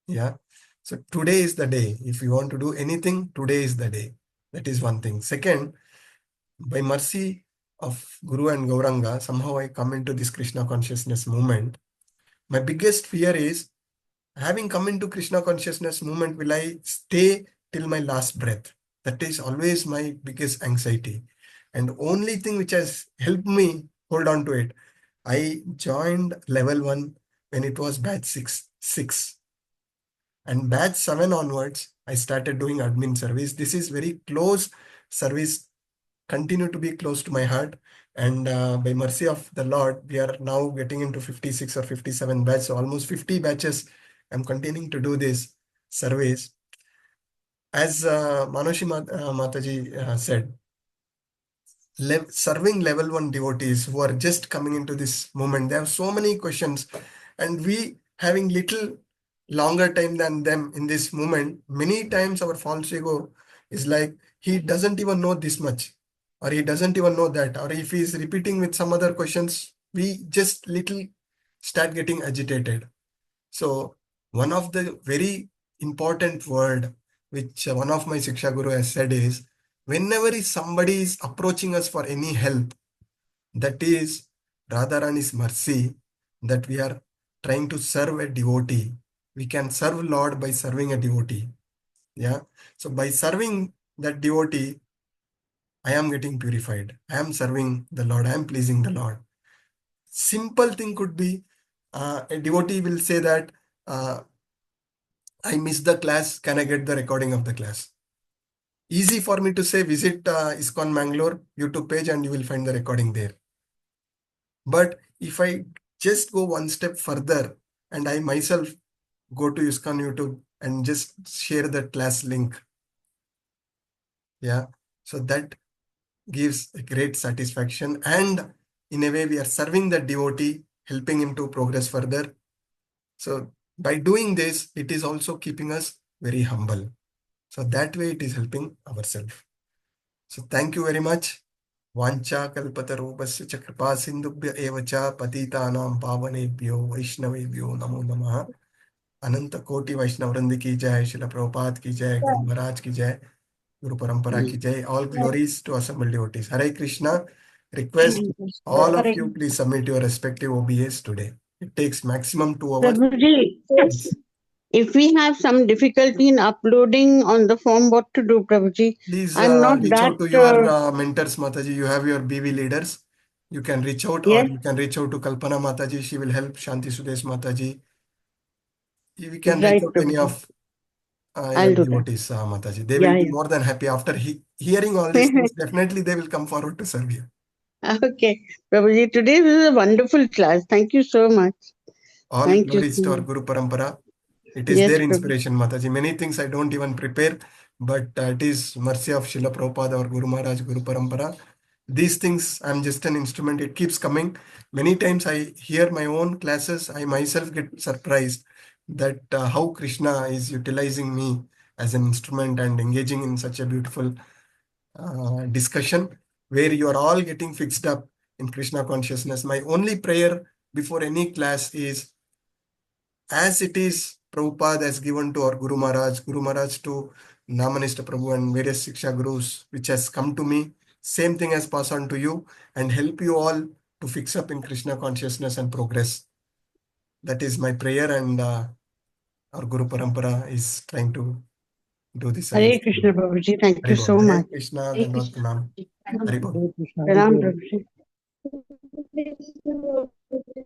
Yeah. So today is the day. If you want to do anything, today is the day. That is one thing. Second, by mercy of Guru and Gauranga, somehow I come into this Krishna consciousness movement. My biggest fear is, having come into Krishna consciousness movement, will I stay till my last breath? That is always my biggest anxiety. And only thing which has helped me hold on to it, I joined level 1 when it was batch 6. And batch 7 onwards, I started doing admin service. This is very close service, continue to be close to my heart. And by mercy of the Lord, we are now getting into 56 or 57 batches, so almost 50 batches. I'm continuing to do this service. As Manoshi Mataji said, serving level 1 devotees who are just coming into this moment, they have so many questions, and we having little longer time than them in this moment. Many times our false ego is like, he doesn't even know this much, or he doesn't even know that, or if he is repeating with some other questions, we just little start getting agitated. So one of the very important word which one of my Shiksha Guru has said is, whenever somebody is approaching us for any help, that is Radharani's mercy that we are trying to serve a devotee. We can serve Lord by serving a devotee. Yeah. So by serving that devotee, I am getting purified. I am serving the Lord. I am pleasing the Lord. Simple thing could be, a devotee will say that, I missed the class. Can I get the recording of the class? Easy for me to say, visit ISKCON Mangalore YouTube page and you will find the recording there. But if I just go one step further and I myself go to ISKCON YouTube and just share the class link, yeah, so that gives a great satisfaction, and in a way we are serving the devotee, helping him to progress further. So by doing this, it is also keeping us very humble. So that way it is helping ourselves. So thank you very much. Vancha kalpatarupasya cha kripa sindhubhya eva cha patitanam pavanebhyo vaishnavebhyo namo namaha. Ananta Koti Vaishnav Vrindi ki jai, Srila Prabhupada ki jai, Guru Maharaj ki jai, Guru Parampara ki jai. All glories to assembled devotees. Hare Krishna. Request all of you, please submit your respective OBS today. It takes maximum 2 hours. Prabhuji, if we have some difficulty in uploading on the form, what to do, Prabhuji? Please I'm not reach that. out to your mentors, Mataji. You have your BV leaders. You can reach out, or Yes. you can reach out to Kalpana Mataji. She will help. Shanti Sudesh Mataji. We can reach Right, out to any Prabhuji. of I'll your do that. devotees, Mataji. They Yeah, will be yeah. more than happy after hearing all these things. Definitely, they will come forward to serve you. Okay, Prabhuji, today was a wonderful class. Thank you so much. All Thank you glories so to our much. Guru Parampara. It is Yes, their Prabhuji. inspiration, Mataji. Many things I don't even prepare, but it is mercy of Srila Prabhupada or Guru Maharaj, Guru Parampara. These things, I'm just an instrument. It keeps coming. Many times I hear my own classes. I myself get surprised that how Krishna is utilizing me as an instrument and engaging in such a beautiful discussion where you are all getting fixed up in Krishna consciousness. My only prayer before any class is, as it is Prabhupada has given to our Guru Maharaj to Namanista Prabhu and various Shiksha Gurus which has come to me, same thing has passed on to you and help you all to fix up in Krishna consciousness and progress. That is my prayer, and our Guru Parampara is trying to do this. Hare Krishna, Prabhuji. Thank you so Hare much. Krishna, Hare Dandavat Krishna. Pranam. Hare Bol. Pranam, Prabhuji. Krishna